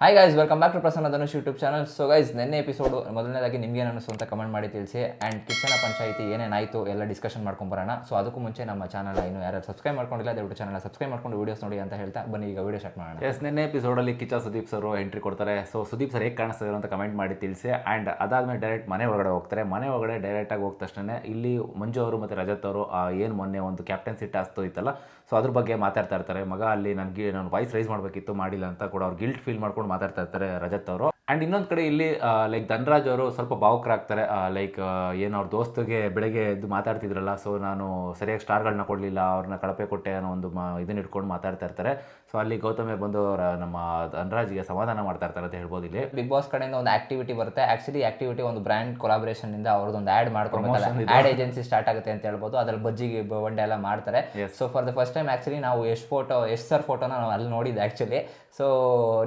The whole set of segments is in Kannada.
Hi guys, welcome back to Prasanna Dhanush YouTube channel. So guys, ನೆನ್ನೆ ಎಪಿಸೋಡು ಮೊದಲನೇದಾಗಿ ನಿಮಗೆ ಅನ್ನಿಸ್ತು ಅಂತ ಕಮೆಂಟ್ ಮಾಡಿ ತಿಳಿಸಿ. ಆ್ಯಂಡ್ ಕಿಚ್ಚನ ಪಂಚಾಯಿತಿ ಏನೇನಾಯಿತು ಎಲ್ಲ ಡಿಸ್ಕಷನ್ ಮಾಡ್ಕೊಂಬರೋಣ. ಸೊ ಅದಕ್ಕೂ ಮುಂಚೆ ನಮ್ಮ ಚಾನಲ್ ಇನ್ನು ಯಾರು ಸಬ್ಸ್ಕ್ರೈಬ್ ಮಾಡ್ಕೊಂಡಿಲ್ಲ, ದಯವಿಟ್ಟು ಚಾನಲ್ ಸಬ್ಸ್ಕ್ರೈಬ್ ಮಾಡ್ಕೊಂಡು ವೀಡಿಯೋಸ್ ನೋಡಿ ಅಂತ ಹೇಳ್ತಾ ಬನ್ನಿ ಈಗ ವೀಡಿಯೋ ಸ್ಟಾರ್ಟ್ ಮಾಡೋಣ. ಎಸ್, ನಿನ್ನೆ ಎಪಿಸೋಡಲ್ಲಿ ಕಿಚ್ಚ ಸುದೀಪ್ ಸರ್ ಎಂಟ್ರಿ ಕೊಡ್ತಾರೆ. ಸೊ ಸುದೀಪ್ ಸರ್ ಹೇಗೆ ಕಾಣಿಸ್ತಾರೆ ಅಂತ ಕಮೆಂಟ್ ಮಾಡಿ ತಿಳಿಸಿ. ಆ್ಯಂಡ್ ಅದಾದಮೇಲೆ ಡೈರೆಕ್ಟ್ ಮನೆ ಒಳಗಡೆ ಹೋಗ್ತಾರೆ. ಮನೆ ಒಳಗಡೆ ಡೈರೆಕ್ಟಾಗಿ ಹೋದ ತಕ್ಷಣ ಇಲ್ಲಿ ಮಂಜು ಅವರು ಮತ್ತು ರಜತ್ ಅವರು ಏನು ಮೊನ್ನೆ ಒಂದು ಕ್ಯಾಪ್ಟನ್ಸಿ ಟಾಸ್ಕ್ ಇತ್ತಲ್ಲ, ಸೊ ಅದ್ರ ಬಗ್ಗೆ ಮಾತಾಡ್ತಾ ಇರ್ತಾರೆ. ಮಗ ಅಲ್ಲಿ ನನಗೆ ನಾನು ವಾಯ್ಸ್ ರೈಸ್ ಮಾಡಬೇಕಿತ್ತು, ಮಾಡಿಲ್ಲ ಅಂತ ಕೂಡ ಅವ್ರು ಗಿಲ್ಟ್ ಫೀಲ್ ಮಾಡ್ಕೊಂಡು ಮಾತಾಡ್ತಾ ಇರ್ತಾರೆ ರಜತ್ ಅವರು. ಆ್ಯಂಡ್ ಇನ್ನೊಂದು ಕಡೆ ಇಲ್ಲಿ ಲೈಕ್ ಧನ್ರಾಜ್ ಅವರು ಸ್ವಲ್ಪ ಭಾವುಕರಾಗ್ತಾರೆ. ಲೈಕ್ ಏನು ಅವ್ರ ದೋಸ್ತಿಗೆ ಬೆಳಗ್ಗೆ ಎದ್ದು ಮಾತಾಡ್ತಿದ್ರಲ್ಲ, ಸೊ ನಾನು ಸರಿಯಾಗಿ ಸ್ಟಾರ್ಗಳನ್ನ ಕೊಡಲಿಲ್ಲ, ಅವ್ರನ್ನ ಕಳಪೆ ಕೊಟ್ಟೆ ಅನ್ನೋ ಒಂದು ಇದನ್ನ ಇಟ್ಕೊಂಡು ಮಾತಾಡ್ತಾ ಇರ್ತಾರೆ. ಸೊ ಅಲ್ಲಿ ಗೌತಮೆ ಬಂದು ನಮ್ಮ ಧನ್ರಾಜ್ಗೆ ಸಮಾಧಾನ ಮಾಡ್ತಾ ಇರ್ತಾರೆ ಅಂತ ಹೇಳ್ಬೋದು. ಇಲ್ಲಿ ಬಿಗ್ ಬಾಸ್ ಕಡೆಯಿಂದ ಒಂದು ಆಕ್ಟಿವಿಟಿ ಬರುತ್ತೆ. ಆಕ್ಚುಲಿ ಆಕ್ಟಿವಿಟಿ ಒಂದು ಬ್ರ್ಯಾಂಡ್ ಕೊಲಾಬರೇಷನ್ ಇಂದ ಅವ್ರದ್ದೊಂದು ಆ್ಯಡ್ ಮಾಡ್ಕೊಬೇಕಲ್ಲ, ಆ್ಯಡ್ ಏಜೆನ್ಸಿ ಸ್ಟಾರ್ಟ್ ಆಗುತ್ತೆ ಅಂತ ಹೇಳ್ಬೋದು. ಅದ್ರಲ್ಲಿ ಬಜ್ಜಿಗೆ ಬಂಡೆ ಎಲ್ಲ ಮಾಡ್ತಾರೆ. So for the first time actually ನಾವು ಯಶ್ ಸರ್ ಫೋಟೋನ ನಾವು ಅಲ್ಲಿ ನೋಡಿದ್ದು ಆ್ಯಕ್ಚುಲಿ. ಸೊ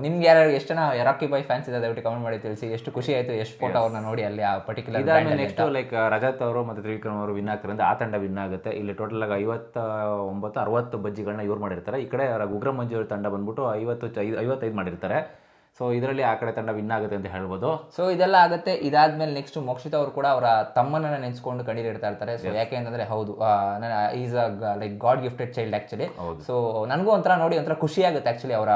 ನಿಮ್ಗೆ ಎಷ್ಟು ಜನ ರಾಕಿ ಬಾಯ್ ಫ್ಯಾನ್ಸ್ ಇದೆ ದಯವಿಟ್ಟು ಕಮೆಂಟ್ ಮಾಡಿ ತಿಳಿಸಿ. ಎಷ್ಟು ಖುಷಿ ಆಯಿತು ಯಶ್ ಫೋಟೋ ಅವ್ರನ್ನ ನೋಡಿ ಅಲ್ಲಿ ಆ ಪರ್ಟಿಕ್ಯುಲರ್. ನೆಕ್ಸ್ಟ್ ಲೈಕ್ ರಜತ್ ಅವರು ಮತ್ತು ತ್ರಿವಿಕ್ರಮ್ ಅವರು ವಿನ್ ಆಗ್ತಾರೆ ಅಂದ್ರೆ ಆ ತಂಡ ವಿನ್ ಆಗುತ್ತೆ. ಇಲ್ಲಿ ಟೋಟಲ್ ಆಗಿ 59-60 ಬಜ್ಜಿಗಳನ್ನ ಇವ್ರು ಮಾಡಿರ್ತಾರೆ. ಈ ಕಡೆ ಉಗ್ರ ಮಂಜು ಅವ್ರ ತಂಡ ಬಂದ್ಬಿಟ್ಟು 55 ಮಾಡಿರ್ತಾರೆ. ಸೊ ಇದರಲ್ಲಿ ಆ ಕಡೆ ತಂಡ ವಿನ್ ಆಗುತ್ತೆ ಅಂತ ಹೇಳ್ಬೋದು. ಸೊ ಇದೆಲ್ಲ ಆಗುತ್ತೆ. ಇದಾದ್ಮೇಲೆ ನೆಕ್ಸ್ಟ್ ಮೋಕ್ಷಿತ ಅವರು ಕೂಡ ಅವರ ತಮ್ಮನನ್ನ ನೆನೆಸ್ಕೊಂಡು ಕಣ್ಣೀರಿಡ್ತಾ ಇರ್ತಾರೆ. ಸೊ ಯಾಕೆ ಅಂತಂದ್ರೆ ಹೌದು, is a like god gifted child actually. So ನನಗೂ ಒಂಥರ ನೋಡಿ ಒಂಥರ ಖುಷಿ ಆಗುತ್ತೆ ಆಕ್ಚುಲಿ ಅವರ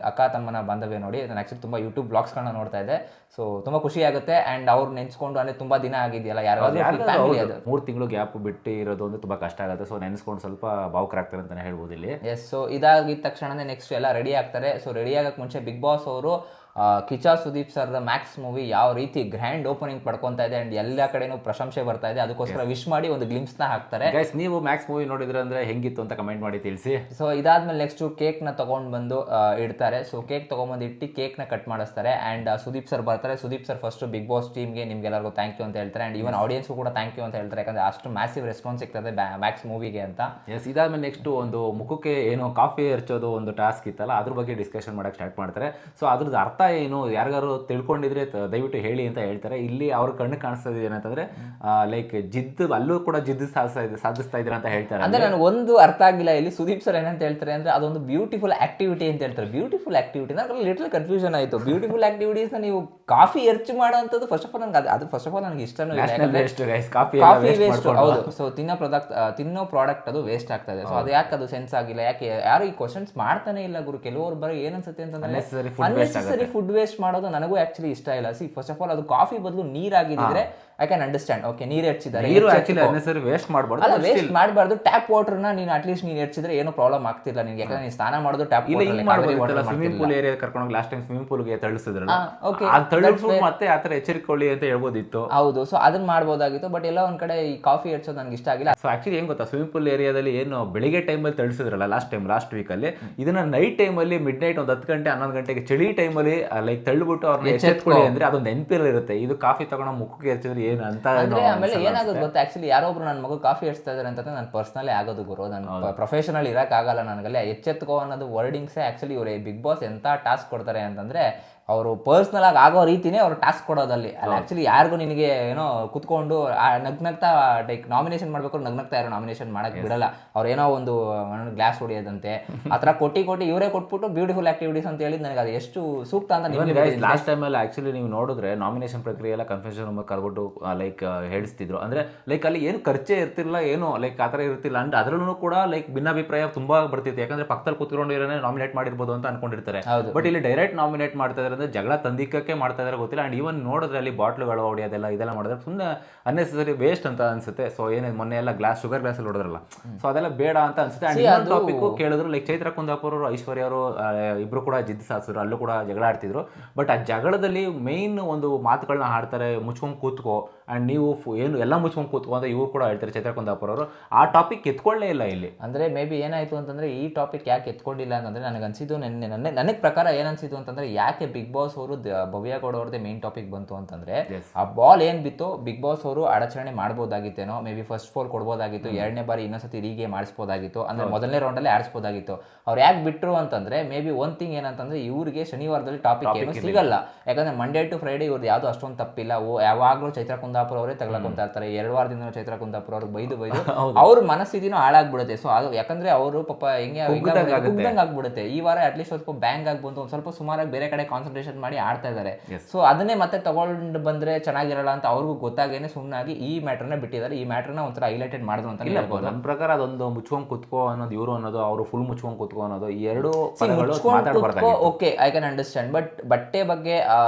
ಅಕ್ಕ ತಮ್ಮನ ಬಾಂಧವ್ಯ ನೋಡಿ. ನಾನು ಆಕ್ಚುಲಿ ತುಂಬಾ ಯೂಟ್ಯೂಬ್ ಬ್ಲಾಗ್ಸ್ಗಳನ್ನ ನೋಡ್ತಾ ಇದ್ದೆ. ಸೊ ತುಂಬಾ ಖುಷಿ ಆಗುತ್ತೆ. ಅಂಡ್ ಅವ್ರು ನೆನೆಸ್ಕೊಂಡು ಅಂದ್ರೆ ತುಂಬಾ ದಿನ ಆಗಿದೆಯಲ್ಲ, ಯಾರಾದ್ರೂ 3 ತಿಂಗಳು ಗ್ಯಾಪ್ ಬಿಟ್ಟು ಇರೋದು ಅಂದ್ರೆ ತುಂಬಾ ಕಷ್ಟ ಆಗುತ್ತೆ. ಸೊ ನೆನೆಸ್ಕೊಂಡು ಸ್ವಲ್ಪ ಭಾವುಕರಾಗ್ತಾರೆ ಅಂತಾನೆ ಹೇಳ್ಬೋದು ಇಲ್ಲಿ. ಎಸ್, ಸೊ ಇದಾಗಿದ್ದ ತಕ್ಷಣ ನೆಕ್ಸ್ಟ್ ಎಲ್ಲ ರೆಡಿ ಆಗ್ತಾರೆ. ಸೊ ರೆಡಿ ಆಗಕ್ಕೆ ಮುಂಚೆ ಬಿಗ್ ಬಾಸ್ ಅವರು Kichcha Sudeep sir Max movie ಯಾವ ರೀತಿ ಗ್ರ್ಯಾಂಡ್ ಓಪನಿಂಗ್ ಪಡ್ಕೊತಾ ಇದೆ ಅಂಡ್ ಎಲ್ಲ ಕಡೆನೂ ಪ್ರಶಂಸೆ ಬರ್ತಾ ಇದೆ, ಅದಕ್ಕೋಸ್ಕರ ವಿಶ್ ಮಾಡಿ ಒಂದು ಗ್ಲಿಮ್ಸ್ನ ಹಾಕ್ತಾರೆ. ಗೈಸ್, ನೀವು ಮ್ಯಾಕ್ಸ್ ಮೂವಿ ನೋಡಿದ್ರೆ ಅಂದ್ರೆ ಹೆಂಗಿತ್ತು ಅಂತ ಕಮೆಂಟ್ ಮಾಡಿ ತಿಳಿಸಿ. ಸೊ ಇದಾದ್ಮೇಲೆ ನೆಕ್ಸ್ಟ್ ಕೇಕ್ನ ತಗೊಂಡು ಬಂದು ಇಡ್ತಾರೆ. ಸೊ ಕೇಕ್ ತಗೊಂಡ್ಬಂದು ಇಟ್ಟು ಕೇಕ್ನ ಕಟ್ ಮಾಡಿಸ್ತಾರೆ. ಆ್ಯಂಡ್ ಸುದೀಪ್ ಸರ್ ಬರ್ತಾರೆ. Sudeep sir first big boss ಟೀಮ್ಗೆ ನಿಮ್ಗೆಲ್ಲರಿಗೂ ಥ್ಯಾಂಕ್ ಯು ಅಂತ ಹೇಳ್ತಾರೆ. ಆ್ಯಂಡ್ ಈವನ್ ಆಡಿಯನ್ಸ್ಗೂ ಕೂಡ ಥ್ಯಾಂಕ್ ಯು ಅಂತ ಹೇಳ್ತಾರೆ, ಯಾಕಂದ್ರೆ ಅಷ್ಟು ಮ್ಯಾಸಿವ್ ರೆಸ್ಪಾನ್ಸ್ ಸಿಗ್ತದೆ ಮ್ಯಾಕ್ಸ್ ಮೂವಿಗೆ ಅಂತ. ಎಸ್, ಇದಾದ್ಮೇಲೆ ನೆಕ್ಸ್ಟ್ ಒಂದು ಮುಖಕ್ಕೆ ಏನೋ ಕಾಫಿ ಎರಚೋದು ಒಂದು ಟಾಸ್ಕ್ ಇತ್ತಲ್ಲ, ಅದ್ರ ಬಗ್ಗೆ ಡಿಸ್ಕಷನ್ ಮಾಡಕ್ಕೆ ಸ್ಟಾರ್ಟ್ ಮಾಡ್ತಾರೆ. ಸೊ ಅದ್ರದ್ದು ಅರ್ಥ ಏನು, ಯಾರಿಗಾರು ತಿಳ್ಕೊಂಡಿದ್ರೆ ದಯವಿಟ್ಟು ಹೇಳಿ ಅಂತ ಹೇಳ್ತಾರೆ. ಇಲ್ಲಿ ಅವ್ರ ಕಣ್ಣು ಕಾಣಿಸ್ತದೆ ಏನಂತಂದ್ರೆ ಲೈಕ್ ಅಲ್ಲೂ ಕೂಡ ಜಿದ್ದು ಸಾಧಿಸ್ತಾ ಇದ್ರ ಅಂತ ಹೇಳ್ತಾರೆ. ಅಂದ್ರೆ ನನಗೆ ಒಂದು ಅರ್ಥ ಆಗಿಲ್ಲ ಇಲ್ಲಿ. ಸುದೀಪ್ ಸರ್ ಏನಂತ ಹೇಳ್ತಾರೆ ಅಂದ್ರೆ ಅದೊಂದು ಬ್ಯೂಟಿಫುಲ್ ಆಕ್ಟಿವಿಟಿ ಅಂತ ಹೇಳ್ತಾರೆ. ಬ್ಯೂಟಿಫುಲ್ ಆಕ್ಟಿವಿಟಿ ನನಗೆ ಲಿಟಲ್ ಕನ್ಫ್ಯೂಷನ್ ಆಯಿತು. ಬ್ಯೂಟಿಫುಲ್ ಆಕ್ಟಿವಿಟೀಸ್ ನೀವು ಕಾಫಿ ಎರ್ಚು ಮಾಡೋಂಥದ್ದು ಫಸ್ಟ್ ಆಫ್ ಆಲ್ ನನಗೆ ಅದು ಫಸ್ಟ್ ಆಫ್ ಆಲ್ ನನಗೆ ಇಷ್ಟನೂ ಇಲ್ಲ. Coffee waste. ಹೌದು. ಸೊ ತಿನ್ನೋ ಪ್ರಾಡಕ್ಟ್ ಅದು ವೇಸ್ಟ್ ಆಗ್ತಾ ಇದೆ. ಸೊ ಅದು ಯಾಕೆ ಅದು ಸೆನ್ಸ್ ಆಗಿಲ್ಲ, ಯಾಕೆ ಯಾರು ಈ ಕ್ವಶನ್ಸ್ ಮಾಡ್ತಾನೆ ಇಲ್ಲ ಗುರು. ಕೆಲವರು ಬರೀ ಏನನ್ಸುತ್ತೆ ಅಂತಂದ್ರೆ ಅನ್ನೆಸೆಸರಿ ಫುಡ್ ವೇಸ್ಟ್ ಮಾಡೋದು ನನಗೂ ಆಕ್ಚುಲಿ ಇಷ್ಟ ಇಲ್ಲ. ಸಿ ಫಸ್ಟ್ ಆಫ್ ಆಲ್ ಅದು ಕಾಫಿ ಬದಲು ನೀರಾಗಿದ್ರೆ ಐ ಕ್ಯಾನ್ ಅಂಡರ್ಸ್ಟ್ಯಾಂಡ್. ಓಕೆ, ನೀರು ಹೆಚ್ಚಿದ್ದಾರೆ, ವೇಸ್ಟ್ ಮಾಡಬಾರ್ದು. ಅಲ್ಲ, ವೇಸ್ಟ್ ಮಾಡಬಾರ್ದು. ಟ್ಯಾಪ್ ವಾಟರ್ನ ನೀನು ಅಟ್ಲೀಸ್ಟ್ ನೀನು ಹೆಚ್ಚಿದ್ರೆ ಏನೋ ಪ್ರಾಬ್ಲಮ್ ಆಗ್ತಿಲ್ಲ ನಿನ್ಗೆ, ಯಾಕಂದ್ರೆ ನೀನು ಸ್ನಾನ ಮಾಡೋದು ಟ್ಯಾಪ್ ಸ್ವಿಮ್ಮಿಂಗ್ ಪೂಲ್ ಏರಿಯಾ ಕರ್ಕೊಂಡು ಲಾಸ್ಟ್ ಟೈಮ್ ಸ್ವಿಮ್ಮಿಂಗ್ ಪೂಲ್ಗೆ ತಳಿಸಿದ್ರಲ್ಲ, ಮತ್ತೆ ಆ ಥರ ಎಚ್ಚರಿಕೊಳ್ಳಿ ಅಂತ ಹೇಳ್ಬೋದಿತ್ತು. ಹೌದು, ಸೊ ಅದನ್ನ ಮಾಡ್ಬೋದಾಗಿತ್ತು. ಬಟ್ ಎಲ್ಲ ಒಂದ್ ಕಡೆ ಈ ಕಾಫಿ ಹೆಚ್ಚೋದು ನನಗೆ ಇಷ್ಟ ಆಗಿಲ್ಲ. ಸೊ ಆಕ್ಚುಲಿ ಏನ್ ಗೊತ್ತಾ, ಸ್ವಿಮ್ಮಿಂಗ್ ಪೂಲ್ ಏರಿಯಾದಲ್ಲಿ ಏನು ಬೆಳಿಗ್ಗೆ ಟೈಮಲ್ಲಿ ತಳಿಸಿದ್ರಲ್ಲ ಲಾಸ್ಟ್ ವೀಕಲ್ಲಿ, ಇದನ್ನ ನೈಟ್ ಟೈಮಲ್ಲಿ ಮಿಡ್ ನೈಟ್ ಒಂದು 10 ಗಂಟೆ 11 ಗಂಟೆಗೆ ಚಳಿ ಟೈಮಲ್ಲಿ ಲೈಕ್ ತಳ್ಳಿಬಿಟ್ಟು ಅವ್ರನ್ನ ಎಚ್ಚೆತ್ಕೊಳ್ಳಿ ಅಂದ್ರೆ ಅದೊಂದು ನೆನಪಿರುತ್ತೆ. ಇದು ಕಾಫಿ ತಗೊಂಡು ಮುಖಕ್ಕೆ ಎರಚಿದ್ರೆ ಏನು ಅಂತ. ಆಮೇಲೆ ಏನಾಗೋದು ಗೊತ್ತಾ, ಆಕ್ಚುಲಿ ಯಾರೊಬ್ರು ನನ್ನ ಮಗ ಕಾಫಿ ಎಡ್ಸ್ತಾ ಇದಾರೆ ಅಂತ ನಾನು ಪರ್ಸನಲಿ ಆಗೋದು ಗುರು. ನಾನು ಪ್ರೊಫೆಷನಲ್ ಇರಕ್ಕಾಗಲ್ಲ ನನಗಲ್ಲಿ. ಎಚ್ಚೆತ್ಕೋ ಅನ್ನೋದು ವರ್ಡಿಂಗ್ಸೇ ಆಕ್ಚುಲಿ ಇವ್ರು ಬಿಗ್ ಬಾಸ್ ಎಂತ ಟಾಸ್ಕ್ ಕೊಡ್ತಾರೆ ಅಂತಂದ್ರೆ ಅವರು ಪರ್ಸ್ನಲ್ ಆಗಿ ಆಗೋ ರೀತಿನೇ ಅವ್ರು ಟಾಸ್ಕ್ ಕೊಡೋದಲ್ಲಿ. ಅಲ್ಲಿ ಆಕ್ಚುಲಿ ಯಾರಿಗೂ ನಿನಗೆ ಏನೋ ಕುತ್ಕೊಂಡು ನಗ್ನಗ್ತಾ ಲೈಕ್ ನಾಮಿನೇಷನ್ ಮಾಡ್ಬೇಕು, ನಗ್ನಗ್ತಾ ಯಾರು ನಾಮಿನೇಷನ್ ಮಾಡಕ್ ಬಿಡಲ್ಲ. ಅವ್ರು ಏನೋ ಒಂದು ಗ್ಲಾಸ್ ಹೊಡಿಯೋದಂತೆ ಆ ಥರ ಕೊಟ್ಟಿ ಇವರೇ ಕೊಟ್ಬಿಟ್ಟು ಬ್ಯೂಟಿಫುಲ್ ಆಕ್ಟಿವಿಟೀಸ್ ಅಂತ ಹೇಳಿದ್ ನನಗೆ ಅದು ಎಷ್ಟು ಸೂಕ್ತ ಅಂತ. ಲಾಸ್ಟ್ ಟೈಮಲ್ಲಿ ಆಕ್ಚುಲಿ ನೀವು ನೋಡಿದ್ರೆ ನಾಮಿನೇಷನ್ ಪ್ರಕ್ರಿಯೆ ಎಲ್ಲ ಕನ್ಫ್ಯೂಷನ್ ಕರ್ಬಿಟ್ಟು ಲೈಕ್ ಹೇಳಿಸ್ತಿದ್ರು. ಅಂದ್ರೆ ಲೈಕ್ ಅಲ್ಲಿ ಏನು ಖರ್ಚೆ ಇರ್ತಿಲ್ಲ, ಏನು ಲೈಕ್ ಆ ಥರ ಇರ್ತಿಲ್ಲ. ಅಂಡ್ ಅದರಲ್ಲೂ ಕೂಡ ಲೈಕ್ ಭಿನ್ನಾಭಿಪ್ರಾಯ ತುಂಬಾ ಬರ್ತಿತ್ತು. ಯಾಕಂದ್ರೆ ಪಕ್ಕದಲ್ಲಿ ಕುತ್ಕೊಂಡು ಇರೋನೇ ನಾಮಿನೇಟ್ ಮಾಡಿರ್ಬೋದು ಅಂತ ಅನ್ಕೊಂಡಿರ್ತಾರೆ. ಬಟ್ ಇಲ್ಲಿ ಡೈರೆಕ್ಟ್ ನಾಮಿನೇಟ್ ಮಾಡ್ತಾ ಇದ್ದಾರೆ, ಜಗಳ ತಂದಿಕ್ಕಕ್ಕೆ ಮಾಡ್ತಾ ಇದಾರೆ ಗೊತ್ತಿಲ್ಲ. ಅಂಡ್ ಈವನ್ ನೋಡಿದ್ರೆ ಅಲ್ಲಿ ಬಾಟ್ಲುಗಳು ಹೊಡೆಯೋದೆಲ್ಲ ಇದೆಲ್ಲ ಮಾಡಿದ್ರೆ ಸುಮ್ಮನೆ ಅನ್ನೆಸರಿ ವೇಸ್ಟ್ ಅಂತ ಅನ್ಸುತ್ತೆ. ಸೊ ಏನೇ ಮೊನ್ನೆ ಎಲ್ಲ ಶುಗರ್ ಗ್ಲಾಸ್ ಅಲ್ಲಿ ಹೊಡೆದ್ರಲ್ಲ, ಸೊ ಅದೆಲ್ಲ ಬೇಡ ಅಂತ ಅನ್ಸುತ್ತೆ. ಅಂಡ್ ಟಾಪಿಕ್ ಕೇಳಿದ್ರು, ಲೈಕ್ ಚೈತ್ರ ಕುಂದಾಪುರ ಅವರು ಐಶ್ವರ್ಯ ಅವರು ಇಬ್ರು ಕೂಡ ಜಿದ್ದು ಸಾಧಿಸಿದ್ರು, ಅಲ್ಲೂ ಕೂಡ ಜಗಳ ಆಡ್ತಿದ್ರು. ಬಟ್ ಆ ಜಗಳದಲ್ಲಿ ಮೇನ್ ಒಂದು ಮಾತುಗಳನ್ನ ಹಾಡ್ತಾರೆ, ಮುಚ್ಕೊಂಡು ಕೂತ್ಕೋ ಅಂಡ್ ನೀವು ಏನು ಎಲ್ಲ ಮುಚ್ಕೊಂಡು ಕೂತ್ಕೋ ಅಂತ ಇವ್ರು ಕೂಡ ಹೇಳ್ತಾರೆ ಚೈತ್ರ ಕುಂದಾಪುರ ಅವರು. ಆ ಟಾಪಿಕ್ ಎತ್ಕೊಳ್ಳೇ ಇಲ್ಲ ಇಲ್ಲಿ. ಅಂದ್ರೆ ಮೇ ಬಿ ಏನಾಯ್ತು ಅಂತಂದ್ರೆ ಈ ಟಾಪಿಕ್ ಯಾಕೆ ಎತ್ಕೊಂಡಿಲ್ಲ ಅಂತಂದ್ರೆ ನನಗೆ ಅನ್ಸಿದ್ದು ನನಗೆ ಪ್ರಕಾರ ಏನನ್ಸಿದ್ದು ಅಂತಂದ್ರೆ ಯಾಕೆ ಬಿಗ್ ಬಿಗ್ ಬಾಸ್ ಅವರು ಭವ್ಯ ಗೌಡ ಅವ್ರದ್ದೇ ಮೇನ್ ಟಾಪಿಕ್ ಬಂತು ಅಂತಂದ್ರೆ ಆ ಬಾಲ್ ಏನ್ ಬಿತ್ತು ಬಿಗ್ ಬಾಸ್ ಅವರು ಅಡಚಣೆ ಮಾಡ್ಬೋದಾಗಿತ್ತೇನೋ, ಮೇ ಬಿ ಫಸ್ಟ್ ಫೋಲ್ ಕೊಡ್ಬೋದಾಗಿತ್ತು, ಎರಡನೇ ಬಾರಿ ಇನ್ನೊಂದ್ಸತಿ ರೀಗೇಮ್ ಮಾಡಿಸ್ಬೋದಾಗಿತ್ತು, ಅಂದ್ರೆ ಮೊದಲನೇ ರೌಂಡ್ ಅಲ್ಲಿ ಆಡಿಸ್ಬೋದಾಗಿತ್ತು. ಅವ್ರು ಯಾಕೆ ಬಿಟ್ರು ಅಂತಂದ್ರೆ ಮೇ ಬಿ ಒನ್ ಥಿಂಗ್ ಏನಂತಂದ್ರೆ ಇವ್ರಿಗೆ ಶನಿವಾರದಲ್ಲಿ ಟಾಪಿಕ್ ಏನು ಸಿಗಲ್ಲ. ಯಾಕಂದ್ರೆ ಮಂಡೇ ಟು ಫ್ರೈಡೆ ಇವ್ರದ್ದು ಯಾವ್ದು ಅಷ್ಟೊಂದು ತಪ್ಪಿಲ್ಲ. ಯಾವಾಗ್ಲೂ ಚೈತ್ರ ಕುಂದಾಪುರ ಅವರೇ ತಗೊಳ್ಕೊಂತ ಇರ್ತಾರೆ. 2 ವಾರದಿಂದ ಚೈತ್ರ ಕುಂದಾಪುರ ಅವ್ರಿಗೆ ಬೈದು ಅವ್ರ ಮನಸ್ಥಿತಿನೂ ಹಾಳಾಗ್ಬಿಡುತ್ತೆ. ಸೊ ಅದು ಯಾಕಂದ್ರೆ ಅವರು ಪಾಪ ಹೆಂಗೆ ಕುಗ್ದಂಗ್ ಆಗ್ಬಿಡುತ್ತೆ. ಈ ವಾರ ಅಟ್ಲೀಸ್ಟ್ ಸ್ವಲ್ಪ ಬ್ಯಾಂಗ್ ಆಗಿ ಬಂದು ಒಂದ್ ಸ್ವಲ್ಪ ಸುಮಾರಾಗಿ ಬೇರೆ ಕಡೆ ಕಾನ್ಸಂಟ್ರೇಷನ್ ಮಾಡಿ ಆಡ್ತಾ ಇದ್ದಾರೆ. ಸೊ ಅದನ್ನೇ ಮತ್ತೆ ತಗೊಂಡು ಬಂದ್ರೆ ಚೆನ್ನಾಗಿರಲ್ಲ ಅಂತ ಅವ್ರಿಗೂ ಗೊತ್ತಾಗೇನೆ ಸುಮ್ಮನಾಗಿ ಈ ಮ್ಯಾಟರ್ನ ಬಿಟ್ಟಿದ್ದಾರೆ. ಈ ಮ್ಯಾಟರ್ನ ಒಂಥರ ಹೈಲೈಟೆಡ್ ಮಾಡಿದ್ರು ಅಂತ ಹೇಳ್ಬೋದು. ನನ್ನ ಪ್ರಕಾರ ಅದೊಂದು ಮುಚ್ಕೊಂಡ್ ಕುತ್ಕೋ ಅನ್ನೋದು, ಇವರು ಅನ್ನೋದು, ಅವರು ಫುಲ್ ಮುಚ್ಕೊಂಡ್ ಕುತ್ಕೋ ಅನ್ನೋದು, ಈ ಎರಡು okay I can understand. But ಬಟ್ಟೆ ಬಗ್ಗೆ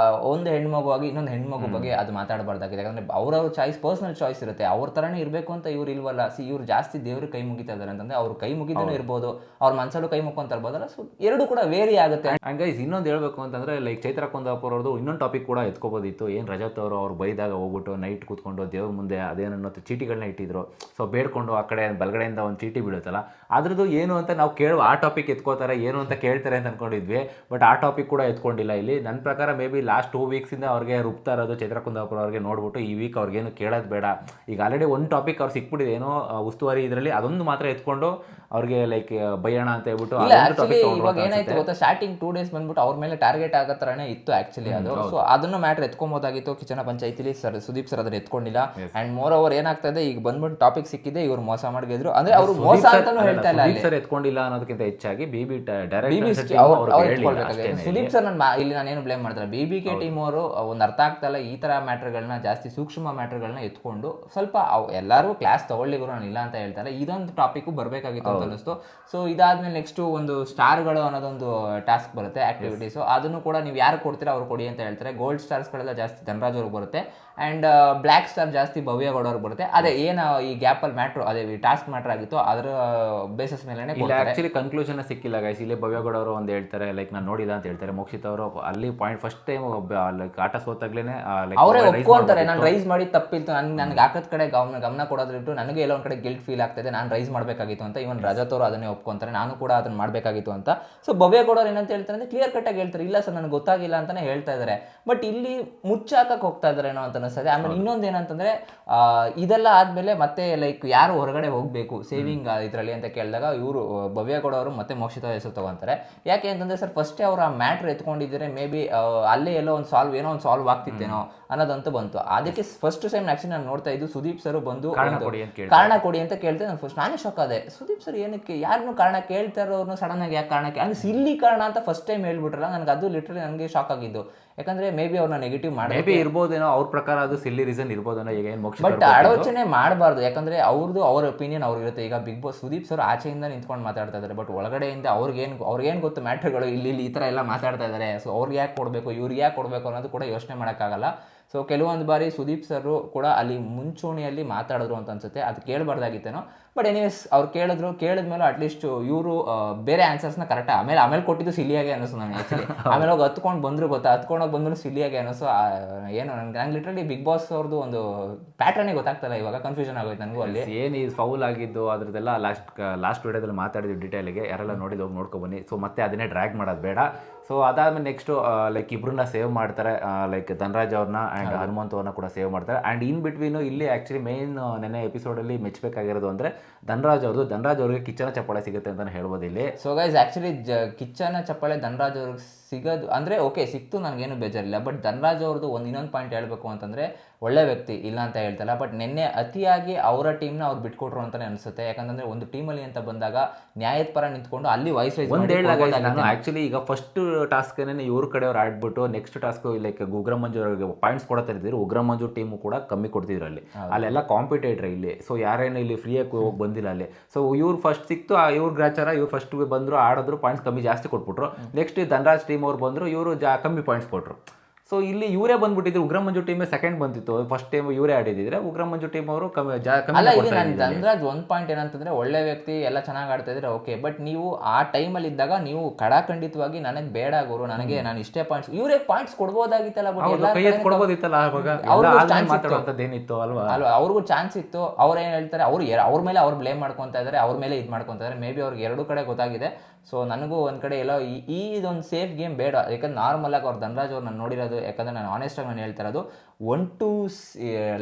ಒಂದು ಹೆಣ್ಮಗು ಆಗಿ ಇನ್ನೊಂದು ಹೆಣ್ಮಗು ಬಗ್ಗೆ ಅದು ಮಾತಾಡಬಾರ್ದಾಗಿದೆ. ಯಾಕಂದ್ರೆ ಅವ್ರವ್ರ ಚಾಯ್ಸ್, ಪರ್ಸನಲ್ ಚಾಯ್ಸ್ ಇರುತ್ತೆ. ಅವ್ರ ತರನೇ ಇರಬೇಕು ಅಂತ ಇವ್ರು ಇಲ್ವಲ್ಲ. ಇವ್ರು ಜಾಸ್ತಿ ದೇವ್ರ ಕೈ ಮುಗಿತಾ ಇದಾರೆ ಅಂತಂದ್ರೆ ಅವ್ರು ಕೈ ಮುಗಿದೂ ಇರ್ಬೋದು, ಅವ್ರ ಮನ್ಸಲ್ಲೂ ಕೈ ಮುಕ್ಕೊಂತ ಇರ್ಬೋದಲ್ಲ. ಸೊ ಎರಡು ಕೂಡ ವೇರಿ ಆಗುತ್ತೆ. ಅಂಡ್ ಗೈಸ್ ಇನ್ನೊಂದು ಹೇಳ್ಬೇಕು ಅಂತಂದ್ರೆ ಲೈಕ್ ಚೈತ್ರ ಕುಂದಾಪುರ ಅವ್ರದ್ದು ಇನ್ನೊಂದು ಟಾಪಿಕ್ ಕೂಡ ಎತ್ಕೋಬೋದಿತ್ತು. ಏನು ರಜತ್ ಅವರು ಅವ್ರು ಬೈದಾಗ ಹೋಗ್ಬಿಟ್ಟು ನೈಟ್ ಕೂತ್ಕೊಂಡು ದೇವ್ರ ಮುಂದೆ ಅದೇನೋ ಚೀಟಿಗಳನ್ನ ಇಟ್ಟಿದ್ರು. ಸೊ ಬೇಡ್ಕೊಂಡು ಆ ಕಡೆ ಬಲಗಡೆಯಿಂದ ಒಂದು ಚೀಟಿ ಬೀಳುತ್ತಲ್ಲ, ಅದ್ರದ್ದು ಏನು ಅಂತ ನಾವು ಕೇಳುವ ಆ ಟಾಪಿಕ್ ಎತ್ಕೋತಾರೆ, ಏನು ಅಂತ ಕೇಳ್ತಾರೆ ಅಂತ ಅನ್ಕೊಂಡಿದ್ವಿ. ಬಟ್ ಆ ಟಾಪಿಕ್ ಕೂಡ ಎತ್ಕೊಂಡಿಲ್ಲ ಇಲ್ಲಿ. ನನ್ನ ಪ್ರಕಾರ ಮೇ ಬಿ ಲಾಸ್ಟ್ 2 ವೀಕ್ಸಿಂದ ಅವ್ರಿಗೆ ರುಬ್ತಾ ಇರೋದು ಚೈತ್ರ ಕುಂದಾಪುರ ಅವ್ರಿಗೆ ನೋಡ್ಬಿಟ್ಟು ಈ ವೀಕ್ ಅವ್ರಿಗೇನು ಕೇಳೋದು ಬೇಡ, ಈಗ ಆಲ್ರೆಡಿ ಒಂದು ಟಾಪಿಕ್ ಅವ್ರು ಸಿಕ್ಬಿಟ್ಟಿದೆ ಏನೋ ಉಸ್ತುವಾರಿ ಇದರಲ್ಲಿ, ಅದೊಂದು ಮಾತ್ರ ಎತ್ಕೊಂಡು ಅವ್ರಿಗೆ ಲೈಕ್ ಬೈಯೋಣ ಅಂತ ಹೇಳ್ಬಿಟ್ಟು. ಇವಾಗ ಏನಾಯ್ತು ಗೊತ್ತಾ, ಸ್ಟಾರ್ಟಿಂಗ್ 2 ಡೇಸ್ ಬಂದ್ಬಿಟ್ಟು ಅವ್ರ ಮೇಲೆ ಟಾರ್ಗೆಟ್ ಆಗೋ ಥರನೇ ಇತ್ತು ಆಕ್ಚುಲಿ ಅದು. ಸೊ ಅದನ್ನು ಮ್ಯಾಟ್ರ್ ಎತ್ಕೊಂಬೋದಾಗಿತ್ತು ಕಿಚನ ಪಂಚಾಯತಿಲಿ. ಸುದೀಪ್ ಸರ್ ಅದನ್ನ ಎತ್ಕೊಂಡಿಲ್ಲ. ಅಂಡ್ ಮೋರ್ ಓವರ್ ಏನಾಗ್ತಾ ಇದೆ, ಈಗ ಬಂದ್ಬಿಟ್ಟು ಟಾಪಿಕ್ ಸಿಕ್ಕಿದೆ, ಇವ್ರು ಮೋಸ ಮಾಡಿದ್ರು ಅಂದ್ರೆ ಅವ್ರು ಮೋಸ ಅಂತಾನು ಹೇಳ್ತಾ ಇಲ್ಲ. ಸರ್ ಎತ್ಕೊಂಡಿಲ್ಲ ಅನ್ನೋದಕ್ಕಿಂತ ಹೆಚ್ಚಾಗಿ ಬಿಬಿ ಸುದೀಪ್ ಸರ್ ಇಲ್ಲಿ ನಾನೇನು ಬ್ಲೇಮ್ ಮಾಡ್ತಾರೆ, BBK ಟೀಮ್ ಅವರು ಒಂದು ಅರ್ಥ ಆಗ್ತಾ ಇಲ್ಲ ಈ ತರ ಮ್ಯಾಟರ್ಗಳನ್ನ, ಜಾಸ್ತಿ ಸೂಕ್ಷ್ಮ ಮ್ಯಾಟರ್ಗಳನ್ನ ಎತ್ಕೊಂಡು ಸ್ವಲ್ಪ ಎಲ್ಲರೂ ಕ್ಲಾಸ್ ತಗೊಳ್ಳಿದ್ರು, ನಾನು ಇಲ್ಲ ಅಂತ ಹೇಳ್ತಾರೆ. ಇದೊಂದು ಟಾಪಿಕ್ ಬರಬೇಕಾಗಿತ್ತು ಅಂತ ಅನಿಸ್ತು. ಸೊ ಇದಾದ್ಮೇಲೆ ನೆಕ್ಸ್ಟ್ ಒಂದು ಸ್ಟಾರ್ಗಳು ಅನ್ನೋದೊಂದು ಟಾಸ್ಕ್ ಬರುತ್ತೆ, ಆಕ್ಟಿವಿಟೀಸ್. ಅದನ್ನು ಕೂಡ ನೀವು ಯಾರು ಕೊಡ್ತೀರಾ ಅವ್ರು ಕೊಡಿ ಅಂತ ಹೇಳ್ತಾರೆ. ಗೋಲ್ಡ್ ಸ್ಟಾರ್ಸ್ಗಳೆಲ್ಲ ಜಾಸ್ತಿ ಧನರಾಜ್ ಅವ್ರಿಗೆ ಬರುತ್ತೆ, ಅಂಡ್ ಬ್ಲ್ಯಾಕ್ ಸ್ಟಾರ್ ಜಾಸ್ತಿ ಭವ್ಯ ಗೌಡ ಅವ್ರಿಗೆ ಬರುತ್ತೆ. ಅದೇ ಏನು ಈ ಗ್ಯಾಪಲ್ಲಿ ಮ್ಯಾಟ್ರ್, ಅದೇ ಟಾಸ್ಕ್ ಮ್ಯಾಟ್ರ್ ಆಗಿತ್ತು, ಅದರ ಬೇಸಿಸ್ ಮೇಲೆ ಆಕ್ಚುಲಿ ಕನ್ಕ್ಲೂಷನ್ ಸಿಕ್ಕಿಲ್ಲ ಗೈಸ್. ಇಲ್ಲಿ ಭವ್ಯ ಗೌಡ ಅವರು ಒಂದು ಹೇಳ್ತಾರೆ ಲೈಕ್ ನಾನು ನೋಡಿಲ್ಲ ಅಂತ ಹೇಳ್ತಾರೆ. ಮೋಕ್ಷಿತ್ ಅವರು ಅಲ್ಲಿ ಪಾಯಿಂಟ್ ಫಸ್ಟ್ ಟೈಮ್ ಲೈಕ್ ಆಟ ಸೋತಾಗ್ಲೇನೆ ಅವರೇ ಒಪ್ಕೊಂತಾರೆ, ನಾನು ರೈಸ್ ಮಾಡಿ ತಪ್ಪಿತ್ತು, ನನ್ಗೆ ಹಾಕದ ಕಡೆ ಗಮನ ಕೊಡೋದ್ರಿಟ್ಟು ನನಗೆ ಎಲ್ಲೋ ಒಂದು ಕಡೆ ಗಿಲ್ಟ್ ಫೀಲ್ ಆಗ್ತಾಯಿದೆ, ನಾನು ರೈಸ್ ಮಾಡಬೇಕಾಗಿತ್ತು ಅಂತ. ಇವನ್ ರಜತ್ ಅವರು ಅದನ್ನೇ ಒಪ್ಕೊಂತಾರೆ, ನಾನು ಕೂಡ ಅದನ್ನ ಮಾಡಬೇಕಾಗಿತ್ತು ಅಂತ. ಸೊ ಭವ್ಯ ಗೌಡ ಅವ್ರು ಏನಂತ ಹೇಳ್ತಾರೆ ಅಂದ್ರೆ ಕ್ಲಿಯರ್ ಕಟ್ ಆಗಿ ಹೇಳ್ತಾರೆ, ಇಲ್ಲ ಸರ್ ನನಗೆ ಗೊತ್ತಾಗಿಲ್ಲ ಅಂತಾನೆ ಹೇಳ್ತಾ ಇದ್ದಾರೆ. ಬಟ್ ಇಲ್ಲಿ ಮುಚ್ಚಾಕಕ್ಕೆ ಹೋಗ್ತಾ ಇದ್ದಾರೆ ಏನೋ ಅಂತ ಅನಿಸ್ತದೆ. ಆಮೇಲೆ ಇನ್ನೊಂದು ಏನಂತಂದ್ರೆ ಇದೆಲ್ಲ ಆದ್ಮೇಲೆ ಮತ್ತೆ ಲೈಕ್ ಯಾರು ಹೊರಗಡೆ ಹೋಗ್ಬೇಕು ಸೇವಿಂಗ್ ಇದರಲ್ಲಿ ಅಂತ ಕೇಳಿದಾಗ ಇವರು ಭವ್ಯ ಗೌಡ ಅವರು ಮತ್ತೆ ಮೋಕ್ಷಿತ ಹೆಸರು ತಗೊಂತಾರೆ. ಯಾಕೆ ಅಂತಂದ್ರೆ ಸರ್ ಫಸ್ಟೇ ಅವರು ಆ ಮ್ಯಾಟ್ರ್ ಎತ್ಕೊಂಡಿದ್ದಾರೆ, ಮೇ ಬಿ ಅಲ್ಲೇ ಎಲ್ಲೋ ಒಂದು ಸಾಲ್ವ್ ಆಗ್ತಿತ್ತೇನೋ ಅನ್ನೋದಂತೂ ಬಂತು. ಅದಕ್ಕೆ ಫಸ್ಟ್ ಟೈಮ್ ಆಕ್ಚುಲಿ ನಾನು ನೋಡ್ತಾ ಇದ್ದು ಸುದೀಪ್ ಸರ್ ಬಂದು ಕಾರಣ ಕೊಡಿ ಅಂತ ಕೇಳ್ತೆ. ನಾನು ಫಸ್ಟ್ ನಾನೇ ಶಾಕ್ ಆದೆ, ಸುದೀಪ್ ಸರ್ ಏನಕ್ಕೆ ಯಾರನ್ನು ಕಾರಣ ಕೇಳ್ತಾ ಇರೋರ್ನು ಸಡನ್ ಆಗಿ ಯಾಕೆ ಕಾರಣಕ್ಕೆ ಅಂದ್ರೆ ಸಿಲ್ಲಿ ಕಾರಣ ಅಂತ ಫಸ್ಟ್ ಟೈಮ್ ಹೇಳ್ಬಿಟ್ರಲ್ಲ, ನನಗೆ ಅದು ಲಿಟ್ರಲಿ ನನಗೆ ಶಾಕ್ ಆಗಿದ್ದು. ಯಾಕಂದ್ರೆ ಮೇ ಬಿ ಅವ್ರನ್ನ ನೆಗೆಟಿವ್ ಮಾಡಿ ಇರ್ಬೋದೇನೋ, ಅವ್ರ ಪ್ರಕಾರ ಅದು ಸಿಲ್ಲಿ ರೀಸನ್ ಇರ್ಬೋದೇನೋ. ಈಗ ಏನು ಮೋಕ್ಷ ಬಟ್ ಆಲೋಚನೆ ಮಾಡಬಾರ್ದು, ಯಾಕಂದ್ರೆ ಅವ್ರದ್ದು ಅವ್ರ ಒಪಿನಿಯನ್ ಅವ್ರಿಗಿರುತ್ತೆ. ಈಗ ಬಿಗ್ ಬಾಸ್ ಸುದೀಪ್ ಸರ್ ಆಚೆಯಿಂದ ನಿಂತ್ಕೊಂಡು ಮಾತಾಡ್ತಾ ಇದ್ದಾರೆ, ಬಟ್ ಒಳಗಡೆಯಿಂದ ಅವ್ರಿಗೇನು ಗೊತ್ತು ಮ್ಯಾಟ್ರ್ಗಳು ಇಲ್ಲಿ ಈ ಥರ ಎಲ್ಲ ಮಾತಾಡ್ತಾ ಇದ್ದಾರೆ. ಸೊ ಅವ್ರಿಗೆ ಯಾಕೆ ಕೊಡಬೇಕು, ಇವ್ರಿಗೆ ಯಾಕೆ ಕೊಡಬೇಕು ಅನ್ನೋದು ಕೂಡ ಯೋಚನೆ ಮಾಡೋಕ್ಕಾಗಲ್ಲ. ಸೊ ಕೆಲವೊಂದು ಬಾರಿ ಸುದೀಪ್ ಸರ್ ಕೂಡ ಅಲ್ಲಿ ಮುಂಚೂಣಿಯಲ್ಲಿ ಮಾತಾಡಿದ್ರು ಅಂತ ಅನ್ಸುತ್ತೆ, ಅದು ಕೇಳಬಾರ್ದಾಗಿತ್ತೇನೋ. ಬಟ್ ಎನಿವೇಸ್ ಅವ್ರು ಕೇಳಿದ್ಮೇಲೆ ಅಟ್ಲೀಸ್ಟ್ ಇವರು ಬೇರೆ ಆನ್ಸರ್ಸ್ನ ಕರೆಕ್ಟ್ ಆಮೇಲೆ ಕೊಟ್ಟಿದ್ದು ಸಿಲಿಯಾಗೆ ಅನ್ನಿಸ್ತು ನನಗೆ ಆ್ಯಕ್ಚುಲಿ. ಆಮೇಲೆ ಹೋಗಿ ಹತ್ಕೊಂಡು ಬಂದ್ರು ಸಿಲಿಯಾಗೆ ಅನ್ನಿಸು. ಏನು ನಂಗೆ ಲಿಟ್ರಲಿ ಬಿಗ್ ಬಾಸ್ ಅವ್ರದ್ದು ಒಂದು ಪ್ಯಾಟರ್ನೇ ಗೊತ್ತಾಗ್ತಲ್ಲ, ಇವಾಗ ಕನ್ಫ್ಯೂಷನ್ ಆಗೋಯ್ತು ನನಗೂ. ಅಲ್ಲಿ ಏನು ಈ ಫೌಲ್ ಆಗಿದ್ದು ಅದ್ರದ್ದೆಲ್ಲ ಲಾಸ್ಟ್ ವಿಡಿಯೋದಲ್ಲಿ ಮಾತಾಡಿದ್ವಿ ಡೀಟೇಲಿಗೆ, ಯಾರೆಲ್ಲ ನೋಡಿದ್ದು ಹೋಗಿ ನೋಡ್ಕೊಬನ್ನಿ. ಸೊ ಮತ್ತೆ ಅದನ್ನೇ ಡ್ರ್ಯಾಗ್ ಮಾಡೋದು ಬೇಡ. ಸೊ ಅದಾದ್ಮೇಲೆ ನೆಕ್ಸ್ಟು ಲೈಕ್ ಇಬ್ಬರನ್ನ ಸೇವ್ ಮಾಡ್ತಾರೆ, ಲೈಕ್ ಧನರಾಜ್ ಅವ್ರನ್ನ ಆ್ಯಂಡ್ ಹನುಮಂತ್ ಅವ್ರನ್ನ ಕೂಡ ಸೇವ್ ಮಾಡ್ತಾರೆ. ಆ್ಯಂಡ್ ಇನ್ ಬಿಟ್ವೀನು ಇಲ್ಲಿ ಆ್ಯಕ್ಚುಲಿ ಮೇನ್ ನೆನ್ನೆ ಎಪಿಸೋಡಲ್ಲಿ ಮೆಚ್ಚಬೇಕಾಗಿರೋದು ಅಂದರೆ ಧನರಾಜ್ ಅವ್ರಿಗೆ ಕಿಚ್ಚನ ಚಪ್ಪಾಳೆ ಸಿಗುತ್ತೆ ಅಂತ ಹೇಳ್ಬೋದು ಇಲ್ಲಿ. ಸೊ ಗೈಸ್ ಆ್ಯಕ್ಚುಲಿ ಕಿಚ್ಚನ ಚಪ್ಪಾಳೆ ಧನರಾಜ್ ಅವ್ರಿಗೆ ಸಿಗೋದು ಅಂದರೆ ಓಕೆ ಸಿಕ್ತು, ನನಗೇನು ಬೇಜಾರಿಲ್ಲ. ಬಟ್ ಧನರಾಜ್ ಅವ್ರದ್ದು ಇನ್ನೊಂದು ಪಾಯಿಂಟ್ ಹೇಳಬೇಕು ಅಂತಂದರೆ ಒಳ್ಳೆ ವ್ಯಕ್ತಿ ಇಲ್ಲ ಅಂತ ಹೇಳ್ತಲ್ಲ, ಬಟ್ ನಿನ್ನೆ ಅತಿಯಾಗಿ ಅವರ ಟೀಮ್ನ ಅವ್ರು ಬಿಟ್ಕೊಟ್ರು ಅಂತಲೇ ಅನಿಸುತ್ತೆ. ಯಾಕಂದರೆ ಒಂದು ಟೀಮಲ್ಲಿ ಅಂತ ಬಂದಾಗ ನ್ಯಾಯದ ಪರ ನಿಂತ್ಕೊಂಡು ಅಲ್ಲಿ ನಾನು ಆ್ಯಕ್ಚುಲಿ ಈಗ ಫಸ್ಟ್ ಟಾಸ್ಕೇನೆ ಇವ್ರ ಕಡೆಯವ್ರು ಆಡ್ಬಿಟ್ಟು ನೆಕ್ಸ್ಟ್ ಟಾಸ್ಕ್ ಲೈಕ್ ಉಗ್ರಂ ಮಂಜು ಅವ್ರಿಗೆ ಪಾಯಿಂಟ್ಸ್ ಕೊಡ್ತಾ ಇರ್ತಿದ್ರು. ಉಗ್ರಂ ಮಂಜು ಟೀಮು ಕೂಡ ಕಮ್ಮಿ ಕೊಡ್ತಿದ್ರು ಅಲ್ಲೆಲ್ಲ ಕಾಂಪಿಟೇಟರ್ ಇಲ್ಲಿ. ಸೊ ಯಾರೇನು ಇಲ್ಲಿ ಫ್ರೀಯಾಗಿ ಹೋಗಿ ಬಂದಿಲ್ಲ ಅಲ್ಲಿ. ಸೊ ಇವ್ರು ಫಸ್ಟ್ ಸಿಕ್ತು, ಇವ್ರ ಗ್ರಾಚಾರ ಇವ್ರು ಫಸ್ಟ್ ಬಂದರು, ಆಡಿದ್ರು, ಪಾಯಿಂಟ್ಸ್ ಕಮ್ಮಿ ಜಾಸ್ತಿ ಕೊಟ್ಬಿಟ್ರು. ನೆಕ್ಸ್ಟ್ ಧನರಾಜ್ ಟೀಮ್ ಅವ್ರು ಬಂದರು, ಇವರು ಕಮ್ಮಿ ಪಾಯಿಂಟ್ಸ್ ಕೊಟ್ಟರು. ಸೊ ಇಲ್ಲಿ ಇವರೇ ಬಂದ್ಬಿಟ್ಟಿದ್ರು, ಉಗ್ರ ಮಂಜು ಟೀಮೇ ಸೆಕೆಂಡ್ ಬಂದಿತ್ತು, ಫಸ್ಟ್ ಟೈಮ್ ಇವರೇ ಆಡಿದ್ರೆ ಉಗ್ರ ಮಂಜು ಟೀಮ್ ಅವರು ಅಲ್ಲ. ಇಲ್ಲಿ ನಾನು ಧನರಾಜ್ ಒಂದು ಪಾಯಿಂಟ್ ಏನಂತಂದ್ರೆ ಒಳ್ಳೆ ವ್ಯಕ್ತಿ ಎಲ್ಲ ಚೆನ್ನಾಗಿ ಆಡ್ತಾ ಇದ್ರೆ ಓಕೆ, ಬಟ್ ನೀವು ಆ ಟೈಮಲ್ಲಿ ಇದ್ದಾಗ ನೀವು ಕಡಾಖಂಡಿತವಾಗಿ ನನಗೆ ಬೇಡ ಗುರು, ನನಗೆ ನಾನು ಇಷ್ಟೇ ಪಾಯಿಂಟ್ಸ್, ಇವರೇ ಪಾಯಿಂಟ್ಸ್ ಕೊಡ್ಬೋದಾಗಿತ್ತಲ್ಲ, ಬಟ್ ಕೊಡ್ಬೋದಿತ್ತಲ್ಲ, ಏನಿತ್ತು ಅಲ್ವಾ ಅಲ್ವಾ, ಅವ್ರಿಗೂ ಚಾನ್ಸ್ ಇತ್ತು. ಅವ್ರು ಏನು ಹೇಳ್ತಾರೆ, ಅವ್ರ ಮೇಲೆ ಅವ್ರು ಬ್ಲೇಮ್ ಮಾಡ್ಕೊತಾ ಇದ್ದಾರೆ, ಅವ್ರ ಮೇಲೆ ಇದು ಮಾಡ್ಕೊತಾ ಇದ್ದಾರೆ. ಮೇ ಬಿ ಅವ್ರಿಗೆ ಎರಡೂ ಕಡೆ ಗೊತ್ತಾಗಿದೆ. ಸೊ ನನಗೂ ಒಂದು ಕಡೆ ಎಲ್ಲೋ ಇದೊಂದು ಸೇಫ್ ಗೇಮ್ ಬೇಡ. ಯಾಕಂದ್ರೆ ನಾರ್ಮಲ್ ಆಗಿ ಅವ್ರು ಧನರಾಜ್ ಅವ್ರು ನಾನು ನೋಡಿರೋದು, ಯಾಕಂದ್ರೆ ನಾನು ಆನೆಸ್ಟಾಗಿ ನಾನು ಹೇಳ್ತಾ ಇರೋದು 1 to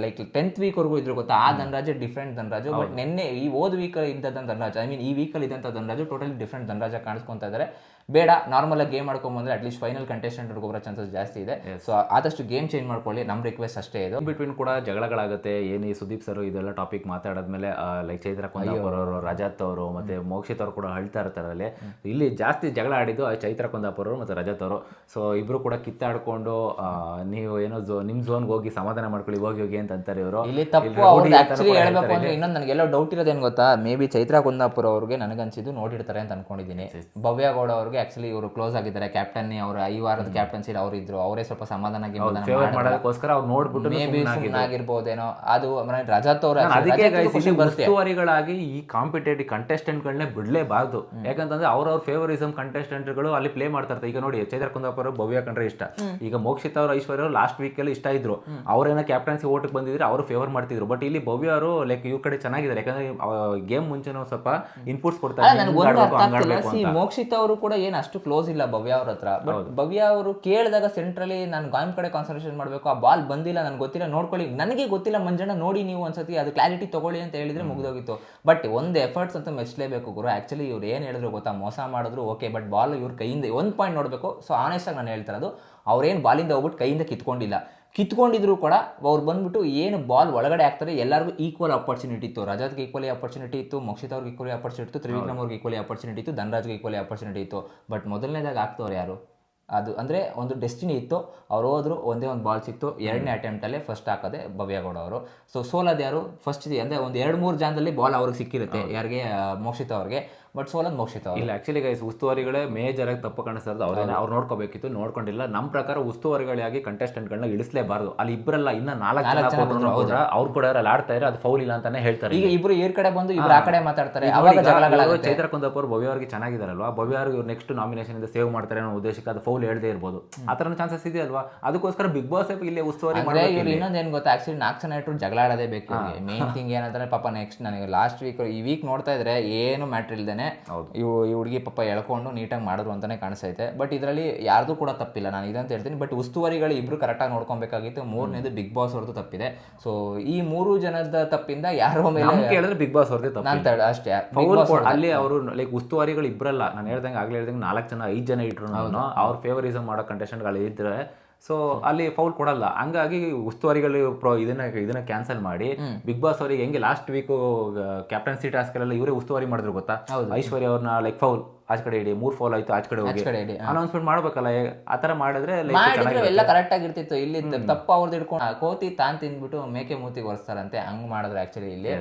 ಲೈಕ್ 10th ವೀಕ್ವರೆಗೂ ಇದ್ರು ಗೊತ್ತಾ, ಆ ಧನರಾಜ್ ಡಿಫ್ರೆಂಟ್ ಧನರಾಜು. ಬಟ್ ನಿನ್ನೆ ಈ ಓದ್ ವೀಕಲ್ಲಿ ಇದ್ದಂಥ ಧನರಾಜ್, ಐ ಮೀನ್ ಈ ವೀಕಲ್ಲಿ ಇದ್ದಂಥ ಧನರಾಜು ಟೋಟಲಿ ಡಿಫ್ರೆಂಟ್ ಧನರಾಜ ಕಾಣಿಸ್ಕೊತಾ ಇದ್ದಾರೆ. ಬೇಡ, ನಾರ್ಮಲ್ ಆಗಿ ಗೇಮ್ ಮಾಡ್ಕೊಂಬಂದ್ರೆ ಅಟ್ಲೀಸ್ಟ್ ಫೈನಲ್ ಕಂಟೆಸ್ಟೆಂಟ್ ಬರೋ ಚಾನ್ಸಸ್ ಜಾಸ್ತಿ ಇದೆ. ಸೊ ಆದಷ್ಟು ಗೇಮ್ ಚೇಂಜ್ ಮಾಡ್ಕೊಳ್ಳಿ, ನಮ್ಮ ರಿಕ್ವೆಸ್ಟ್ ಅಷ್ಟೇ ಇದು. ಬಿಟ್ವೀನ್ ಕೂಡ ಜಗಳಗಳಾಗುತ್ತೆ. ಏನು ಸುದೀಪ್ ಸರ್ ಇದೆಲ್ಲ ಟಾಪಿಕ್ ಮಾತಾಡಿದ್ಮೇಲೆ ಲೈಕ್ ಚೈತ್ರ ಕುಂದಾಪುರ ಅವರು, ರಜತ್ ಅವರು ಮತ್ತೆ ಮೋಕ್ಷಿತ್ ಅವರು ಕೂಡ ಹೇಳ್ತಾ ಇರ್ತಾರೆ. ಅಲ್ಲಿ ಇಲ್ಲಿ ಜಾಸ್ತಿ ಜಗಳ ಆಡಿದ್ದು ಚೈತ್ರ ಕುಂದಾಪುರ ಅವರು ಮತ್ತೆ ರಜತ್ ಅವರು. ಸೊ ಇಬ್ರು ಕೂಡ ಕಿತ್ತಾಡ್ಕೊಂಡು ನೀವು ಏನೋ ನಿಮ್ ಝೋನ್ಗೆ ಹೋಗಿ ಸಮಾಧಾನ ಮಾಡ್ಕೊಳ್ಳಿ, ಹೋಗಿ ಅಂತ ಅಂತಾರೆ ಇವರು. ಇಲ್ಲಿ ತಪ್ಪು ಆಕ್ಚುಲಿ ಹೇಳ್ಬೇಕು ಅಂದ್ರೆ ಇನ್ನೊಂದು ನನಗೆಲ್ಲ ಡೌಟ್ ಇರೋದೇನು ಗೊತ್ತಾ, ಮೇ ಬಿ ಚೈತ್ರ ಕುಂದಾಪುರ ಅವ್ರಿಗೆ ನನಗನ್ಸಿದ್ದು ನೋಡಿರ್ತಾರೆ ಅಂತ ಅನ್ಕೊಂಡಿದ್ದೀನಿ. ಭವ್ಯ ಗೌಡ ಅವ್ರಿಗೆ ಆಕ್ಚುಲಿ ಇವರು ಕ್ಲೋಸ್ ಆಗಿದ್ದಾರೆ, ಕ್ಯಾಪ್ಟನ್ ಅವರು ಈ ವಾರದ ಕ್ಯಾಪ್ಟನ್ಸಿ ಅವ್ರು ಇದ್ರು, ಅವರೇ ಸ್ವಲ್ಪ ಸಮಾಧಾನ ಮಾಡೋದಕ್ಕೋಸ್ಕರ ಅವ್ರು ನೋಡ್ಬಿಟ್ಟು ಮೇ ಬಿ ಆಗಿರ್ಬೋದೇನೋ. ಅದು ರಜತ್ ಅವರು ಉಸ್ತುವಾರಿಗಳಾಗಿ ಈ ಕಾಂಪಿಟೇಟಿವ್ ಕಂಟೆಸ್ಟೆಂಟ್ಗಳನ್ನೇ ಬಿಡ್ಲೇಬಾರ್ದು. ಯಾಕಂತಂದ್ರೆ ಅವ್ರವ್ರ ಫೇವರಿಸಮ್ ಕಂಟೆಸ್ಟೆಂಟ್ಗಳು ಅಲ್ಲಿ ಪ್ಲೇ ಮಾಡ್ತಾ ಇರ್ತಾರೆ. ಈಗ ನೋಡಿ ಚೈತ್ರ ಕುಂದಾಪುರ ಭವ್ಯ ಕಂಡ್ರೆ ಇಷ್ಟ, ಈಗ ಮೋಕ್ಷಿತ್ ಅವರು ಐಶ್ವರ್ಯ ಅವರು ಲಾಸ್ಟ್ ವೀಕ್ ಅಲ್ಲಿ ಇಷ್ಟ ಇದ್ರು, ಅವ್ರೇನೋ ಕ್ಯಾಪ್ಟನ್ಸಿ ಓಟಕ್ಕೆ ಬಂದಿದ್ರೆ ಅವರು ಫೇವರ್ ಮಾಡ್ತಿದ್ರು. ಬಟ್ ಇಲ್ಲಿ ಭವ್ಯ ಅವರು ಲೈಕ್ ಇವ್ರ ಕಡೆ ಚೆನ್ನಾಗಿದ್ದಾರೆ, ಯಾಕಂದ್ರೆ ಗೇಮ್ ಮುಂಚೆನೂ ಸ್ವಲ್ಪ ಇನ್ಪುಟ್ಸ್ ಕೊಡ್ತಾರೆ. ಮೋಕ್ಷಿತ್ ಅವರು ಕೂಡ ಏನು ಅಷ್ಟು ಕ್ಲೋಸ್ ಇಲ್ಲ ಭವ್ಯ ಅವ್ರ ಹತ್ರ. ಬಟ್ ಭವ್ಯ ಅವರು ಕೇಳಿದಾಗ ಸೆಂಟ್ರಲಿ ನಾನು ಗಾಯಂ ಕಡೆ ಕಾನ್ಸಂಟ್ರೇಷನ್ ಮಾಡಬೇಕು, ಆ ಬಾಲ್ ಬಂದಿಲ್ಲ, ನನ್ಗೆ ಗೊತ್ತಿಲ್ಲ, ನೋಡ್ಕೊಳ್ಳಿ, ನನಗೆ ಗೊತ್ತಿಲ್ಲ ಮಂಜಣ್ಣ, ನೋಡಿ ನೀವು ಒಂದ್ಸತಿ ಅದು ಕ್ಲಾರಿಟಿ ತಗೊಳ್ಳಿ ಅಂತ ಹೇಳಿದ್ರೆ ಮುಗಿದೋಗಿತ್ತು. ಬಟ್ ಒಂದು ಎಫರ್ಟ್ಸ್ ಅಂತ ಮೆಚ್ಚಲೇಬೇಕು ಗುರು. ಆಕ್ಚುಲಿ ಇವ್ರು ಏನು ಹೇಳಿದ್ರು ಗೊತ್ತಾ, ಮೋಸ ಮಾಡಿದ್ರು ಓಕೆ, ಬಟ್ ಬಾಲ್ ಇವ್ರ ಕೈಯಿಂದ ಒಂದು ಪಾಯಿಂಟ್ ನೋಡಬೇಕು. ಸೊ ಆನೆಸ್ಟಾಗಿ ನಾನು ಹೇಳ್ತಿರೋದು, ಅವ್ರೇನು ಬಾಲಿಂದ ಹೋಗ್ಬಿಟ್ಟು ಕೈಯಿಂದ ಕಿತ್ಕೊಂಡಿದ್ರು ಕೂಡ ಅವ್ರು ಬಂದ್ಬಿಟ್ಟು ಏನು ಬಾಲ್ ಒಳಗಡೆ ಆಗ್ತಾರೆ ಎಲ್ಲರಿಗೂ ಈಕ್ವಲ್ ಆಪರ್ಚುನಿಟಿ ಇತ್ತು. ರಜತ್ಗೆ ಈಕ್ವಲಿ ಆಪರ್ಚುನಿಟಿ ಇತ್ತು, ಮೋಕ್ಷಿತ್ ಅವ್ರಿಗೆ ಈಕ್ವಲಿ ಆಪರ್ಚುನಿಟಿ ಇತ್ತು, ತ್ರಿವಿಕ್ರಮ್ ಅವ್ರಿಗೆ ಈಕ್ವಲಿ ಆಪರ್ಚುನಿಟಿ ಇತ್ತು, ಧನರಾಜ್ಗೆ ಈಕ್ವಲಿ ಆಪರ್ಚುನಿಟಿ ಇತ್ತು. ಬಟ್ ಮೊದಲನೇದಾಗಿ ಆಗ್ತವ್ರು ಯಾರು, ಅದು ಅಂದರೆ ಒಂದು ಡೆಸ್ಟಿನಿ ಇತ್ತು. ಅವ್ರು ಹೋದ್ರು, ಒಂದೇ ಒಂದು ಬಾಲ್ ಸಿಕ್ತು, ಎರಡನೇ ಅಟೆಂಪ್ಟಲ್ಲೇ ಫಸ್ಟ್ ಹಾಕೋದೆ ಭವ್ಯಗೌಡ ಅವರು. ಸೊ ಸೋಲೋದು ಯಾರು, ಫಸ್ಟ್ ಅಂದರೆ ಒಂದು 2-3 ಜಾಗದಲ್ಲಿ ಬಾಲ್ ಅವ್ರಿಗೆ ಸಿಕ್ಕಿರುತ್ತೆ, ಯಾರಿಗೆ ಮೋಕ್ಷಿತ್ ಅವ್ರಿಗೆ. ಬಟ್ ಸೋಲೋದು ಮೋಕ್ಷಿತ್ ಅವರು. ಇಲ್ಲ ಆಕ್ಚುಲಿ ಗೈಸ್ ಉಸ್ತುವಾರಿಗಳೇ ಮೇಜರ್ ಆಗಿ ತಪ್ಪು ಕಾಣಿಸ್ತಾರೆ. ಅವ್ರು ನೋಡ್ಕೋಬೇಕಿತ್ತು, ನೋಡ್ಕೊಂಡಿಲ್ಲ. ನಮ್ಮ ಪ್ರಕಾರ ಉಸ್ತುವಾರಿಗಳಾಗಿ ಕಂಟೆಸ್ಟೆಂಟ್ಗಳನ್ನ ಇಳಿಸಲೇಬಾರ್ದು. ಅಲ್ಲಿ ಇಬ್ಬರಲ್ಲ, ಇನ್ನ 4 ಜನ ಅವ್ರು ಕೂಡ ಅಲ್ಲಿ ಆಡ್ತಾ ಇದ್ರೆ ಅದು ಫೌಲ್ ಇಲ್ಲ ಅಂತಾನೆ ಹೇಳ್ತಾರೆ. ಈಗ ಇಬ್ರು ಈ ಕಡೆ ಬಂದು ಇಬ್ರು ಆ ಕಡೆ ಮಾತಾಡ್ತಾರೆ, ಅವಾಗ ಜಗಳಗಳಾಗುತ್ತೆ. ಚೈತ್ರ ಕುಂದಾಪುರ ಭವ್ಯ ಅವ್ರಿಗೆ ಚೆನ್ನಾಗಿದಾರಲ್ವಾ, ಭವ್ಯ ಅವ್ರಿಗೆ ಇವ್ರು ನೆಕ್ಸ್ಟ್ ನಾಮಿನೇಷನ್ ಇಂದ ಸೇವ್ ಮಾಡ್ತಾರೆ ಅನ್ನೋ ಉದ್ದೇಶಕ್ಕೆ ಅದು ಫೌಲ್ ಹೇಳ್ದೇ ಇರ್ಬೋದು. ಆ ಥರ ಚಾನ್ಸಸ್ ಇದೆ ಅಲ್ವಾ. ಅದಕ್ಕೋಸ್ಕರ ಬಿಗ್ ಬಾಸ್ ಇಲ್ಲಿ ಉಸ್ತುವಾರಿ ಇವ್ರು ಇನ್ನೊಂದು ಏನು ಗೊತ್ತಾ, ಆಕ್ಚುಲಿ 4 ಜನ ಇಟ್ಟರು ಜಗಳ ಆಡೋದೇ ಬೇಕು. ಮೇನ್ ಥಿಂಗ್ ಏನಂದ್ರೆ ಪಾಪ ನೆಕ್ಸ್ಟ್ ನನಗೆ ಲಾಸ್ಟ್ ವೀಕ್ ಈ ವೀಕ್ ನೋಡ್ತಾ ಇದ್ರೆ ಏನು ಮ್ಯಾಟ್ರ್ ಇಲ್ದೇನೆ ಈ ಹುಡುಗಿ ಪಾಪ ಎಳ್ಕೊಂಡು ನೀಟಾಗಿ ಮಾಡಿದ್ರು ಅಂತಾನೆ ಕಾಣಿಸ್ತೈತೆ. ಬಟ್ ಇದರಲ್ಲಿ ಯಾರ್ದು ಕೂಡ ತಪ್ಪಿಲ್ಲ, ನಾನು ಇದಂತ ಹೇಳ್ತೀನಿ. ಬಟ್ ಉಸ್ತುವಾರಿಗಳು ಇಬ್ರು ಕರೆಕ್ಟಾಗಿ ನೋಡ್ಕೊಬೇಕಾಗಿತ್ತು. 3ನೇದು ಬಿಗ್ ಬಾಸ್ ಅವ್ರದ್ದು ತಪ್ಪಿದೆ. ಸೊ ಈ 3 ಜನದ ತಪ್ಪಿಂದ ಯಾರೋ ಮೇಲೆ ಕೇಳಿದ್ರೆ ಬಿಗ್ ಬಾಸ್ ಅವ್ರದ್ದು ತಪ್ಪು ಅಷ್ಟೇ. ಅಲ್ಲಿ ಅವರು ಲೈಕ್ ಉಸ್ತುವಾರಿಗಳು ಇಬ್ರಲ್ಲ, ನಾನು ಹೇಳ್ದಂಗೆ ಆಗ್ಲೇ ಹೇಳ್ದಂಗೆ 4 ಜನ 5 ಜನ ಇಟ್ರು ಅವ್ರ ಫೇವರಿಸಮ್ ಮಾಡೋ ಕಂಟೆಸ್ಟೆಂಟ್ಗಳು ಇದ್ರೆ ಸೊ ಅಲ್ಲಿ ಫೌಲ್ ಕೊಡಲ್ಲ. ಹಂಗಾಗಿ ಉಸ್ತುವಾರಿಗಳು ಇದನ್ನ ಕ್ಯಾನ್ಸಲ್ ಮಾಡಿ ಬಿಗ್ ಬಾಸ್ ಅವರಿಗೆ ಹೆಂಗೆ ಲಾಸ್ಟ್ ವೀಕ್ ಕ್ಯಾಪ್ಟನ್ಸಿ ಟಾಸ್ಕ್ ಎಲ್ಲ ಇವರೇ ಉಸ್ತುವಾರಿ ಮಾಡಿದ್ರು ಗೊತ್ತಾ, ಐಶ್ವರ್ಯ ಅವ್ರನ್ನ ಲೈಕ್ ಫೌಲ್ ಆಚ ಕಡೆ ಇಡಿ 3 ಫೌಲ್ ಆಯ್ತು, ಆಚ ಕಡೆ ಹೋಗಿ ಅನೌನ್ಸ್ಮೆಂಟ್ ಮಾಡ್ಬೇಕಲ್ಲ. ಆತರ ಮಾಡಿದ್ರೆ ಎಲ್ಲ ಕರೆಕ್ಟ್ ಆಗಿರ್ತಿತ್ತು. ಇಲ್ಲಿ ತಪ್ಪ ಅವ್ರದ್ದು ಹಿಡ್ಕೊಂಡು ಕೋತಿ ತಾನ್ ತಿಂದ್ಬಿಟ್ಟು ಮೇಕೆ ಮೂತಿಗೆ ಒರೆಸ್ತಾರಂತೆ, ಹಂಗ್ ಮಾಡಿದ್ರೆ ಆಕ್ಚುಲಿ ಇಲ್ಲಿ.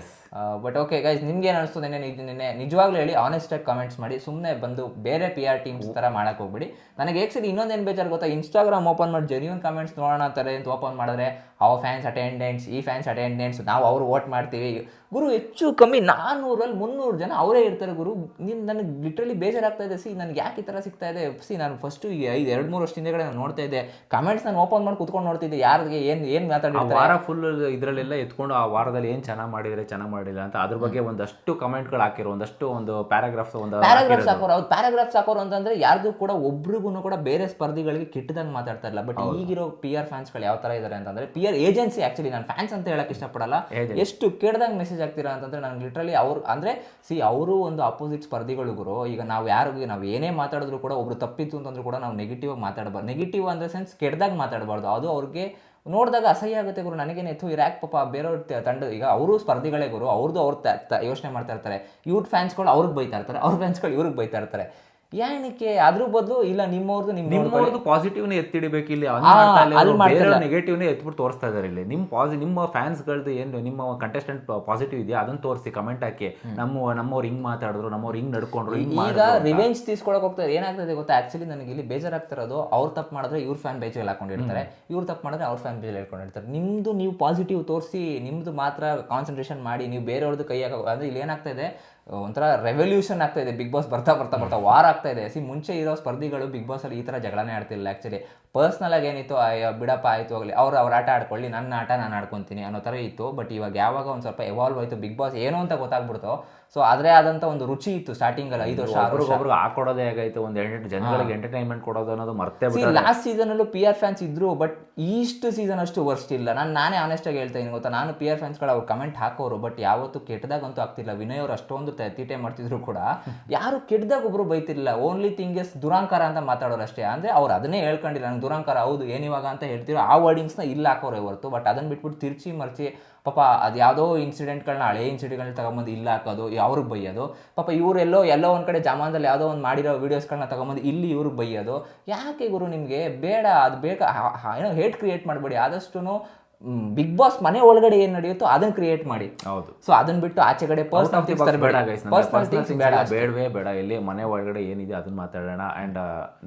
ಬಟ್ ಓಕೆ ಗೈಸ್, ನಿಮ್ಗೆ ಏನು ಅನಿಸ್ತು ನಿನ್ನೆ ನಿಜವಾಗ್ಲೂ ಹೇಳಿ, ಆನೆಸ್ಟ್ ಆಗಿ ಕಮೆಂಟ್ಸ್ ಮಾಡಿ. ಸುಮ್ಮನೆ ಬಂದು ಬೇರೆ PR ಟೀಮ್ಸ್ ತರ ಮಾಡಕ್ ಹೋಗ್ಬಿಡಿ. ನನಗೆ ಆಕ್ಚುಲಿ ಇನ್ನೊಂದೇನು ಬೇಜಾರು ಗೊತ್ತಾ, ಇನ್ಸ್ಟಾಗ್ರಾಮ್ ಓಪನ್ ಮಾಡಿ ಜೆನ್ಯೂನ್ ಕಮೆಂಟ್ಸ್ ನೋಡೋಣ ಅಂತಾರೆ ಅಂತ ಓಪನ್ ಮಾಡಿದ್ರೆ ಅವ ಫ್ಯಾನ್ಸ್ ಅಟೆಂಡೆನ್ಸ್, ಈ ಫ್ಯಾನ್ಸ್ ಅಟೆಂಡೆನ್ಸ್, ನಾವು ಅವ್ರು ವೋಟ್ ಮಾಡ್ತೀವಿ. ಗುರು ಹೆಚ್ಚು ಕಮ್ಮಿ 400-300 ಜನ ಅವರೇ ಇರ್ತಾರೆ ಗುರು. ನನಗೆ ಲಿಟ್ರಲಿ ಬೇಜಾರಾಗ್ತಾ ಇದೆ. ನನಗೆ ಯಾಕೆ ಈ ಥರ ಸಿಗ್ತಾ ಇದೆ. ನಾನು ಫಸ್ಟು 2-3 ವರ್ಷ ಹಿಂದೆಗಡೆ ನಾನು ನೋಡ್ತಾ ಇದ್ದೆ ಕಮೆಂಟ್ಸ್, ನಾನು ಓಪನ್ ಮಾಡಿ ಕುತ್ಕೊಂಡು ನೋಡ್ತಿದ್ದೆ, ಯಾರಿಗೆ ಏನು ಮಾತಾಡಿರ್ತಾರೆ. ವಾರ ಫುಲ್ ಇದರಲ್ಲೆಲ್ಲ ಎತ್ಕೊಂಡು ಆ ವಾರದಲ್ಲಿ ಏನು ಚೆನ್ನಾಗಿ ಮಾಡಿಲ್ಲ ಅಂತ ಅದ್ರ ಬಗ್ಗೆ ಒಂದಷ್ಟು ಕಮೆಂಟ್ಗಳು ಹಾಕಿರೋ, ಒಂದು ಪ್ಯಾರಾಗ್ರಾಫ್ಸ್ ಹಾಕೋರು. ಅವ್ರು ಪ್ಯಾರಾಗ್ರಾಫ್ಸ್ ಹಾಕೋರು ಅಂತಂದ್ರೆ ಯಾರ್ದು ಕೂಡ ಒಬ್ರಿಗೂ ಕೂಡ ಬೇರೆ ಸ್ಪರ್ಧಿಗಳಿಗೆ ಕೆಟ್ಟದಂಗೆ ಮಾತಾಡ್ತಾ ಇಲ್ಲ. ಬಟ್ ಈಗಿರೋ PR ಫ್ಯಾನ್ಸ್ಗಳು ಯಾವ ಥರ ಇದ್ದಾರೆ ಅಂತಂದ್ರೆ, PR ಏಜೆನ್ಸಿ, ಆಕ್ಚುಲಿ ನಾನು ಫ್ಯಾನ್ಸ್ ಅಂತ ಹೇಳಕ್ ಇಷ್ಟಪಡಲ್ಲ, ಎಷ್ಟು ಕೆಟ್ಟದಂಗೆ ಮೆಸೇಜ್ ಆಗ್ತೀರಾ ಅಂತಂದ್ರೆ ನನಗೆ ಲಿಟ್ರಲಿ ಅವ್ರು ಅಂದರೆ ಅವರು ಒಂದು ಅಪೋಸಿಟ್ ಸ್ಪರ್ಧಿಗಳಿಗೂ. ಈಗ ನಾವು ನಾವು ಏನೇ ಮಾತಾಡಿದ್ರು ಕೂಡ ಒಬ್ರು ತಪ್ಪಿತ್ತು ಅಂತಂದ್ರೂ ಕೂಡ ನಾವು ನೆಗೆಟಿವ್ ಆಗಿ ಮಾತಾಡಬಾರ್ದು. ನೆಗೆಟಿವ್ ಅಂದ್ರೆ ಸೆನ್ಸ್ ಕೆಟ್ಟದಾಗ ಮಾತಾಡಬಾರ್ದು. ಅದು ಅವ್ರಿಗೆ ನೋಡಿದಾಗ ಅಸಹ್ಯ ಆಗುತ್ತೆ ಗುರು. ನನಗೇನೆ ಎತ್ತು ಇರ್ಯಾಕ್ ಪಾಪ ಬೇರೆಯವ್ರ ತಂಡ, ಈಗ ಅವರು ಸ್ಪರ್ಧಿಗಳೇ ಗುರು, ಅವ್ರದ್ದು ಯೋಚನೆ ಮಾಡ್ತಾ ಇರ್ತಾರೆ. ಇವ್ರ ಫ್ಯಾನ್ಸ್ಗಳು ಅವ್ರಿಗೆ ಬೈತಾ ಇರ್ತಾರೆ, ಅವ್ರ ಫ್ಯಾನ್ಸ್ಗಳು ಇವ್ರಿಗೆ ಬೈತಾ ಇರ್ತಾರೆ. ಏನಕ್ಕೆ ಅದ್ರ ಬದಲು ಇಲ್ಲ ನಿಮ್ಮವ್ರದ್ದು ನಿಮ್ಮವ್ರದ್ದು ಪಾಸಿಟಿವ್ನೇ ಎತ್ತಿಡಿಬೇಕು ಇಲ್ಲಿ, ನೆಗೆಟಿವ್ನೇ ಎತ್ಬಿಟ್ಟು ತೋರಿಸ್ತಾ ಇದಾರೆ ಇಲ್ಲಿ. ನಿಮ್ಮ ಫ್ಯಾನ್ಸ್ಗಳದ್ದು ಏನು ನಿಮ್ಮ ಕಂಟೆಸ್ಟೆಂಟ್ ಪಾಸಿಟಿವ್ ಇದೆಯಾ ಅದನ್ನ ತೋರಿಸಿ, ಕಮೆಂಟ್ ಹಾಕಿ. ನಮ್ಮವ್ರು ಹಿಂಗ್ ಮಾತಾಡಿದ್ರು, ನಮ್ಮವ್ರು ಹಿಂಗ್ ನಡ್ಕೊಂಡ್ರು, ಈಗ ರಿವೆಂಜ್ ತೀಸ್ಕೊಳಕ್ ಹೋಗ್ತಾರೆ. ಏನಾಗ್ತದೆ ಗೊತ್ತಾ, ಆಕ್ಚುಲಿ ನನಗೆ ಇಲ್ಲಿ ಬೇಜಾರಾಗ್ತಿರೋದು, ಅವ್ರು ತಪ್ಪು ಮಾಡಿದ್ರೆ ಇವ್ರ ಫ್ಯಾನ್ ಬೇಜಲ್ಲಿ ಹಾಕೊಂಡಿರ್ತಾರೆ, ಇವ್ರು ತಪ್ಪು ಮಾಡಿದ್ರೆ ಅವ್ರ ಫ್ಯಾನ್ ಬೇಜಲ್ಲಿ ಹೇಳ್ಕೊಂಡಿರ್ತಾರೆ. ನಿಮ್ದು ನೀವು ಪಾಸಿಟಿವ್ ತೋರಿಸಿ, ನಿಮ್ದು ಮಾತ್ರ ಕಾನ್ಸಂಟ್ರೇಷನ್ ಮಾಡಿ, ನೀವು ಬೇರೆಯವ್ರದ್ದು ಕೈ ಹಾಕೋ ಅಂದ್ರೆ ಇಲ್ಲಿ ಏನಾಗ್ತಾ ಇದೆ, ಒಂಥರ ರೆವಲ್ಯೂಷನ್ ಆಗ್ತಾ ಇದೆ. ಬಿಗ್ ಬಾಸ್ ಬರ್ತಾ ಬರ್ತಾ ಬರ್ತಾ ವಾರ್ ಆಗ್ತಾ ಇದೆ. ಮುಂಚೆ ಇರೋ ಸ್ಪರ್ಧಿಗಳು ಬಿಗ್ ಬಾಸ್ ಅಲ್ಲಿ ಈ ತರ ಜಗಳನೇ ಆಡ್ತಿಲ್ಲ. ಆಕ್ಚುಲಿ ಪರ್ಸ್ನಲ್ ಆಗಿ ಏನಿತ್ತು, ಬಿಡಪ್ಪ ಆಯ್ತು ಹೋಗ್ಲಿ, ಅವ್ರ ಆಟ ಆಡ್ಕೊಳ್ಳಿ, ನನ್ನ ಆಟ ನಾನು ಆಡ್ಕೊತೀನಿ ಅನ್ನೋ ಥರ ಇತ್ತು. ಬಟ್ ಇವಾಗ ಯಾವಾಗ ಒಂದು ಸ್ವಲ್ಪ ಎವಾಲ್ವ್ ಆಯ್ತು, ಬಿಗ್ ಬಾಸ್ ಏನು ಅಂತ ಗೊತ್ತಾಗ್ಬಿಡ್ತು. ಸೊ ಅದ್ರೆ ಆದಂತ ಒಂದು ರುಚಿ ಇತ್ತು ಸ್ಟಾರ್ಟಿಂಗ್ ಅಲ್ಲಿ 5 ವರ್ಷ ಒಬ್ರು ಹಾಕೊಡೋದೇ ಆಗೈತೆ, ಒಂದು ಜನಗಳಿಗೆ ಎಂಟರ್ಟೈನ್ಮೆಂಟ್ ಕೊಡೋದು ಅನ್ನೋದು ಮರ್ತೇ ಬಿಟ್ಟು. ಲಾಸ್ಟ್ ಸೀಸನ್ ಅಲ್ಲೂ PR ಫ್ಯಾನ್ಸ್ ಇದ್ರು, ಬಟ್ ಇಷ್ಟು ಸೀಸನ್ ಅಷ್ಟು ವರ್ಸ್ಟ್ ಇಲ್ಲ. ನಾನೇ ಆನೆಸ್ಟ್ ಆಗಿ ಹೇಳ್ತಾ ಇದ್ದೀನಿ ಗೊತ್ತಾ, ನಾನು PR ಫ್ಯಾನ್ಸ್ಗಳು ಅವ್ರು ಕಮೆಂಟ್ ಹಾಕೋರು, ಬಟ್ ಯಾವತ್ತು ಕೆಟ್ಟದಾಗಂತೂ ಆಗ್ತಿಲ್ಲ. ವಿನಯ್ ಅವ್ರು ಅಷ್ಟೊಂದು ತೀಟೆ ಮಾಡ್ತಿದ್ರು ಕೂಡ ಯಾರು ಕೆಟ್ಟದಾಗ ಒಬ್ರು ಬೈತಿರ್ಲಿಲ್ಲ. ಓನ್ಲಿ ಥಿಂಗ್ ಇಸ್ ದುರಾಂಕಾರ ಅಂತ ಮಾತಾಡೋರು ಅಷ್ಟೇ. ಅಂದ್ರೆ ಅವ್ರು ಅದನ್ನೇ ಹೇಳ್ಕೊಂಡಿಲ್ಲ, ನಂಗೆ ದುರಾಂಕಾರ ಹೌದು ಏನಿವಾಗ ಅಂತ ಹೇಳ್ತಿರೋ ಆ ವರ್ಡಿಂಗ್ಸ್ನ ಇಲ್ಲ ಹಾಕೋರೆ ಹೊರತು. ಬಟ್ ಅದನ್ನ ಬಿಟ್ಬಿಟ್ಟು ತಿರ್ಚಿ ಮರ್ಚಿ ಪಾಪ ಅದು ಯಾವುದೋ ಇನ್ಸಿಡೆಂಟ್ಗಳನ್ನ, ಹಳೆ ಇನ್ಸಿಡೆಂಟ್ಗಳನ್ನ ತಗೊಂಬಂದು ಇಲ್ಲ ಹಾಕೋದು, ಅವ್ರಿಗೆ ಬೈಯೋದು. ಪಾಪ ಇವರೆಲ್ಲೋ ಒಂದು ಕಡೆ ಜಾಮಾನ್ದಲ್ಲಿ ಯಾವುದೋ ಒಂದು ಮಾಡಿರೋ ವೀಡಿಯೋಸ್ಗಳನ್ನ ತಗೊಂಬಂದು ಇಲ್ಲಿ ಇವ್ರಿಗೆ ಬೈಯೋದು. ಯಾಕೆ ಗುರು ನಿಮಗೆ ಬೇಡ, ಅದು ಬೇಕಾ ಏನೋ ಹೇಟ್ ಕ್ರಿಯೇಟ್ ಮಾಡಬೇಡಿ. ಆದಷ್ಟು ಬಿಗ್ ಬಾಸ್ ಮನೆ ಒಳಗಡೆ ಏನ್ ನಡೆಯುತ್ತೋ ಅದನ್ನ ಕ್ರಿಯೇಟ್ ಮಾಡಿ. ಹೌದು. ಸೊ ಅದನ್ನ ಬಿಟ್ಟು ಆಚೆ ಕಡೆ ಬೇಡವೇ ಬೇಡ. ಇಲ್ಲಿ ಮನೆ ಒಳಗಡೆ ಏನಿದೆ ಅದನ್ನ ಮಾತಾಡೋಣ. ಅಂಡ್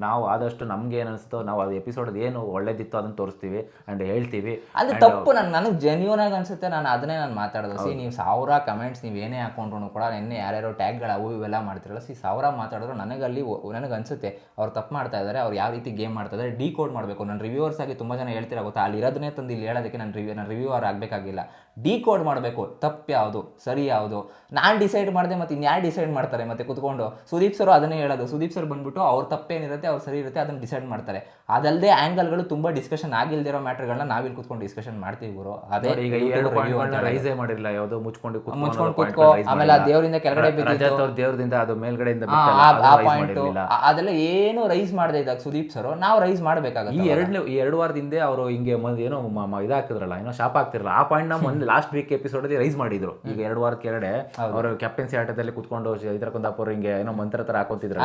ನಾವು ಆದಷ್ಟು ನಮ್ಗೆ ಏನ್ ಅನ್ಸುತ್ತೋ, ನಾವು ಅದು ಎಪಿಸೋಡ್ ಏನು ಒಳ್ಳೇದಿತ್ತು ಅದನ್ನ ತೋರಿಸ್ತೀವಿ ಅಂಡ್ ಹೇಳ್ತೀವಿ. ಅದು ತಪ್ಪು ನನಗೆ ಜೆನ್ಯೂನ್ ಆಗಿ ಅನ್ಸುತ್ತೆ. ನಾನು ಅದನ್ನೇ ಮಾತಾಡೋದು. ನೀವು 1000 ಕಮೆಂಟ್ಸ್ ನೀವು ಏನೇ ಹಾಕೊಂಡ್ರು ಕೂಡ, ನಿನ್ನೆ ಯಾರ್ಯಾರೋ ಟ್ಯಾಗ್ಗಳು ಅವು ಇವೆಲ್ಲ ಮಾಡ್ತಿರಲ್ಲ, 1000 ಮಾತಾಡಿದ್ರು ನನಗೆ ಅನ್ಸುತ್ತೆ ಅವ್ರು ತಪ್ಪು ಮಾಡ್ತಾ ಇದ್ದಾರೆ. ಅವ್ರು ಯಾವ ರೀತಿ ಗೇಮ್ ಮಾಡ್ತಾ ಇದ್ದಾರೆ ಡಿಕೋಡ್ ಮಾಡಬೇಕು. ನನ್ನ ರಿವ್ಯೂವರ್ಸ್ ಆಗಿ ತುಂಬಾ ಜನ ಹೇಳ್ತಿರ ಗೊತ್ತಾ, ಅಲ್ಲಿ ಇರೋದನ್ನೇ ತಂದು ಇಲ್ಲಿ ಹೇಳೋದಕ್ಕೆ ನಾನು ರಿವ್ಯೂವರ್ ಆಗಬೇಕಾಗಿಲ್ಲ. ಡಿಕೋಡ್ ಮಾಡಬೇಕು, ತಪ್ಪು ಯಾವುದು ಸರಿ ಯಾವುದು ನಾನು ಡಿಸೈಡ್ ಮಾಡಿದೆ, ಮತ್ತೆ ಇನ್ಯಾರು ಡಿಸೈಡ್ ಮಾಡ್ತಾರೆ ಮತ್ತೆ ಕುತ್ಕೊಂಡು. ಸುದೀಪ್ ಸರ್ ಅದನ್ನೇ ಹೇಳೋದು. ಸುದೀಪ್ ಸರ್ ಬಂದ್ಬಿಟ್ಟು ಅವ್ರ ತಪ್ಪೇನಿರುತ್ತೆ, ಅವ್ರು ಸರಿ ಇರುತ್ತೆ ಅದನ್ನು ಡಿಸೈಡ್ ಮಾಡ್ತಾರೆ. ಅದಲ್ಲದೆ ಆ್ಯಂಗಲ್ಗಳು ತುಂಬ ಡಿಸ್ಕಷನ್ ಆಗಿಲ್ದಿರೋ ಮ್ಯಾಟರ್ಗಳನ್ನ ನಾವಿಲ್ಲಿ ಕುತ್ಕೊಂಡು ಡಿಸ್ಕಷನ್ ಮಾಡ್ತೀವಿ ಗುರು. ಅದೇ ಈಗ ರೈಸೇ ಮಾಡಿರಲಿಲ್ಲ, ಯಾವುದೋ ಮುಚ್ಕೊಂಡು ಕುತ್ಕೋ, ಆಮೇಲೆ ಆ ದೇವರಿಂದ ಕೆಳಗಡೆ ಬಿದ್ದಿದ್ದು, ದೇವರಿಂದ ಅದು ಮೇಲ್ಗಡೆಯಿಂದ ಆ ಪಾಯಿಂಟ್ ಅದೆಲ್ಲ ಏನು ರೈಸ್ ಮಾಡದೆ ಇದ್ದಾಗ ಸುದೀಪ್ ಸರ್ ನಾವು ರೈಸ್ ಮಾಡಬೇಕಾಗುತ್ತೆ. ಈ 2 ವಾರದ ಹಿಂದೆ ಅವರು ಹಿಂಗೆ ಏನೋ ಇದಾಕಿದ್ರಲ್ಲ, ಏನೋ ಶಾಪ್ ಆಗ್ತಿರಲ್ಲ, ಆ ಪಾಯಿಂಟ್ ನ ಲಾಸ್ಟ್ ವೀಕ್ ಎಪಿಸೋಡ್ ಅಲ್ಲಿ ರೈಸ್ ಮಾಡಿದ್ರು. ಈಗ 2 ವಾರ ಕೆಳಗಡೆ ಅವರು ಕ್ಯಾಪ್ಟನ್ಸಿ ಆಟದಲ್ಲಿ ಕುತ್ಕೊಂಡು ಇದರ ಕುಂದಾಪುರ ಹಿಂಗೆ ಏನೋ ಮಂತ್ರ ತರ ಹಾಕೋತಿದ್ರು.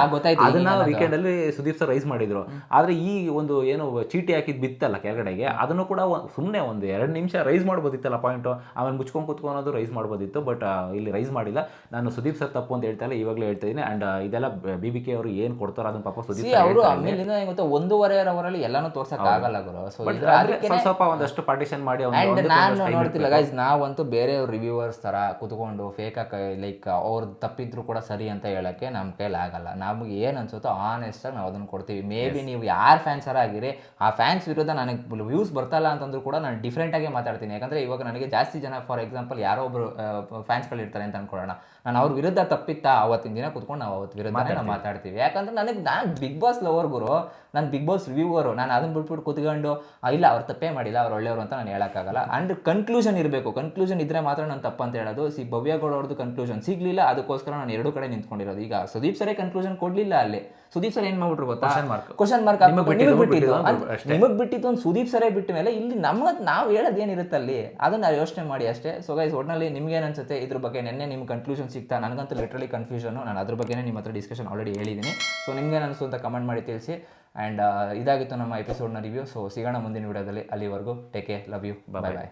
ಅದನ್ನ ವೀಕೆಂಡ್ ಅಲ್ಲಿ ಸುದೀಪ್ ಸರ್ ರೈಸ್ ಮಾಡಿದ್ರು. ಆದ್ರೆ ಈ ಒಂದು ಏನು ಚೀಟಿ ಹಾಕಿದ್ ಬಿತ್ತಲ್ಲ ಕೆಳಗಡೆಗೆ, ಅದನ್ನು ಕೂಡ ಸುಮ್ಮನೆ ಒಂದು 2 ನಿಮಿಷ ರೈಸ್ ಮಾಡ್ಬೋದಿತ್ತಲ್ಲ ಪಾಯಿಂಟ್, ಆಮೇಲೆ ಮುಚ್ಕೊಂಡು ಕುತ್ಕೊಳೋದು ರೈಸ್ ಮಾಡ್ಬೋದಿತ್ತು. ಬಟ್ ಇಲ್ಲಿ ರೈಸ್ ಮಾಡಿಲ್ಲ. ನಾನು ಸುದೀಪ್ ಸರ್ ತಪ್ಪು ಅಂತ ಹೇಳ್ತಾ ಇಲ್ಲ, ಇವಾಗಲೇ ಹೇಳ್ತಾ ಇದೀನಿ. ಅಂಡ್ ಇದೆಲ್ಲ BBK ಅವರು ಏನ್ ಕೊಡ್ತಾರೋ ಅದನ್ನ ಪಾಪ ಸುದೀಪ್ ಅವರು ಆಮೇಲಿಂದ 1.5 ಅವರಲ್ಲಿ ಎಲ್ಲಾನು ತೋರ್ಸಕ್ ಆಗಲ್ಲ ಗುರು. ಸ್ವಲ್ಪ ಒಂದಷ್ಟು ಪಾರ್ಟಿಷನ್ ಮಾಡಿ ನಾನು ನೋಡ್ತಿಲ್ಲ ಗೈಸ್, ನಾವಂತೂ ಬೇರೆ ರಿವ್ಯೂವರ್ಸ್ ತರ ಕುತ್ಕೊಂಡು ಫೇಕ್ ಲೈಕ್ ಅವ್ರು ತಪ್ಪಿದ್ರು ಕೂಡ ಸರಿ ಅಂತ ಹೇಳಕ್ಕೆ ನಮ್ಮ ಕೈಲಿ ಆಗಲ್ಲ. ನಮ್ಗೆ ಏನು ಅನ್ಸುತ್ತೋ ಆನೆಸ್ಟ್ ಆಗಿ ನಾವು ಅದನ್ನು ಕೊಡ್ತೀವಿ. ಮೇ ಬಿ ನೀವು ಯಾರು ಫ್ಯಾನ್ಸರ ಆಗಿರಿ, ಆ ಫ್ಯಾನ್ಸ್ ವಿರುದ್ಧ ನನಗೆ ವ್ಯೂಸ್ ಬರ್ತಲ್ಲ ಅಂತಂದ್ರೂ ಕೂಡ ನಾನು ಡಿಫ್ರೆಂಟ್ ಆಗಿ ಮಾತಾಡ್ತೀನಿ. ಯಾಕಂದ್ರೆ ಇವಾಗ ನನಗೆ ಜಾಸ್ತಿ ಜನ, ಫಾರ್ ಎಕ್ಸಾಂಪಲ್ ಯಾರೋ ಒಬ್ರು ಫ್ಯಾನ್ಸ್ಗಳು ಇರ್ತಾರೆ ಅಂತ ಅನ್ಕೊಳ್ಳೋಣ, ನಾನು ಅವ್ರ ವಿರುದ್ಧ ತಪ್ಪಿತ್ತಾ ಅವತ್ತಿನ ದಿನ ಕುತ್ಕೊಂಡು ನಾವು ಅವತ್ತು ವಿರುದ್ಧ ನಾವು ಮಾತಾಡ್ತೀವಿ. ಯಾಕಂದ್ರೆ ನಾನು ಬಿಗ್ ಬಾಸ್ ಲವರ್ ಗುರು, ನಾನು ಬಿಗ್ ಬಾಸ್ ರಿವ್ಯೂವರು. ನಾನು ಅದನ್ನ ಬಿಟ್ಬಿಟ್ಟು ಕುತ್ಕೊಂಡು ಇಲ್ಲ ಅವ್ರು ತಪ್ಪೇ ಮಾಡಿಲ್ಲ, ಅವ್ರು ಒಳ್ಳೆಯವರು ಅಂತ ನಾನು ಹೇಳೋಕ್ಕಾಗಲ್ಲ. ಅಂಡ್ ಕನ್ಕ್ಲೂಷನ್ ಇರಬೇಕು. ಕನ್ಕ್ಲೂಷನ್ ಇದ್ರೆ ಮಾತ್ರ ನಾನು ತಪ್ಪು ಅಂತ ಹೇಳೋದು. ಭವ್ಯಗೌಡ ಅವ್ರದ್ದು ಕನ್ಕ್ಲೂಷನ್ ಸಿಗ್ಲಿಲ್ಲ, ಅದಕ್ಕೋಸ್ಕರ ನಾನು 2 ಕಡೆ ನಿಂತ್ಕೊಂಡಿರೋದು. ಈಗ ಸುದೀಪ್ ಸರೇ ಕನ್ಕ್ಲೂಷನ್ ಕೊಡ್ಲಿಲ್ಲ. ಅಲ್ಲಿ ಸುದೀಪ್ ಸರ್ ಏನ್ ಮಾಡ್ಬಿಟ್ರು ಗೊತ್ತಾ, ಕ್ವಶನ್ ಮಾರ್ಕ್ ನಿಮಗ್ ಬಿಟ್ಟಿದ್ದು ಒಂದು ಸುದೀಪ್ ಸರೇ ಬಿಟ್ಟ ಮೇಲೆ ಇಲ್ಲಿ ನಾವು ಹೇಳೋದು ಏನಿರುತ್ತೆ ಅಲ್ಲಿ ಅದನ್ನ ಯೋಚನೆ ಮಾಡಿ ಅಷ್ಟೇ. ಸೊ ಗೈಸ್, ಒಟ್ನಲ್ಲಿ ನಿಮ್ಗೆ ಏನ್ ಅನ್ಸುತ್ತೆ ಇದ್ರ ಬಗ್ಗೆ? ನಿನ್ನೆ ನಿಮ್ಗೆ ಕನ್ಕ್ಲೂಷನ್ ಸಿಗ್ತಾ? ನನಗಂತೂ ಲಿಟ್ರಲಿ ಕನ್ಫ್ಯೂಷನ್. ನಾನು ಅದ್ರ ಬಗ್ಗೆನೇ ನಿಮ್ಮ ಹತ್ರ ಡಿಸ್ಕಷನ್ ಆಲ್ರೆಡಿ ಹೇಳಿದ್ದೀನಿ. ಸೊ ನಿಮ್ಗೆ ಏನು ಅನಿಸ್ತು ಅಂತ ಕಮೆಂಟ್ ಮಾಡಿ ತಿಳಿಸಿ. ಆ್ಯಂಡ್ ಇದಾಗಿತ್ತು ನಮ್ಮ ಎಪಿಸೋಡ್ನ ರಿವ್ಯೂ. ಸೊ ಸಿಗೋಣ ಮುಂದಿನ ವಿಡಿಯೋದಲ್ಲಿ. ಅಲ್ಲಿವರೆಗೂ take care, love you, bye bye.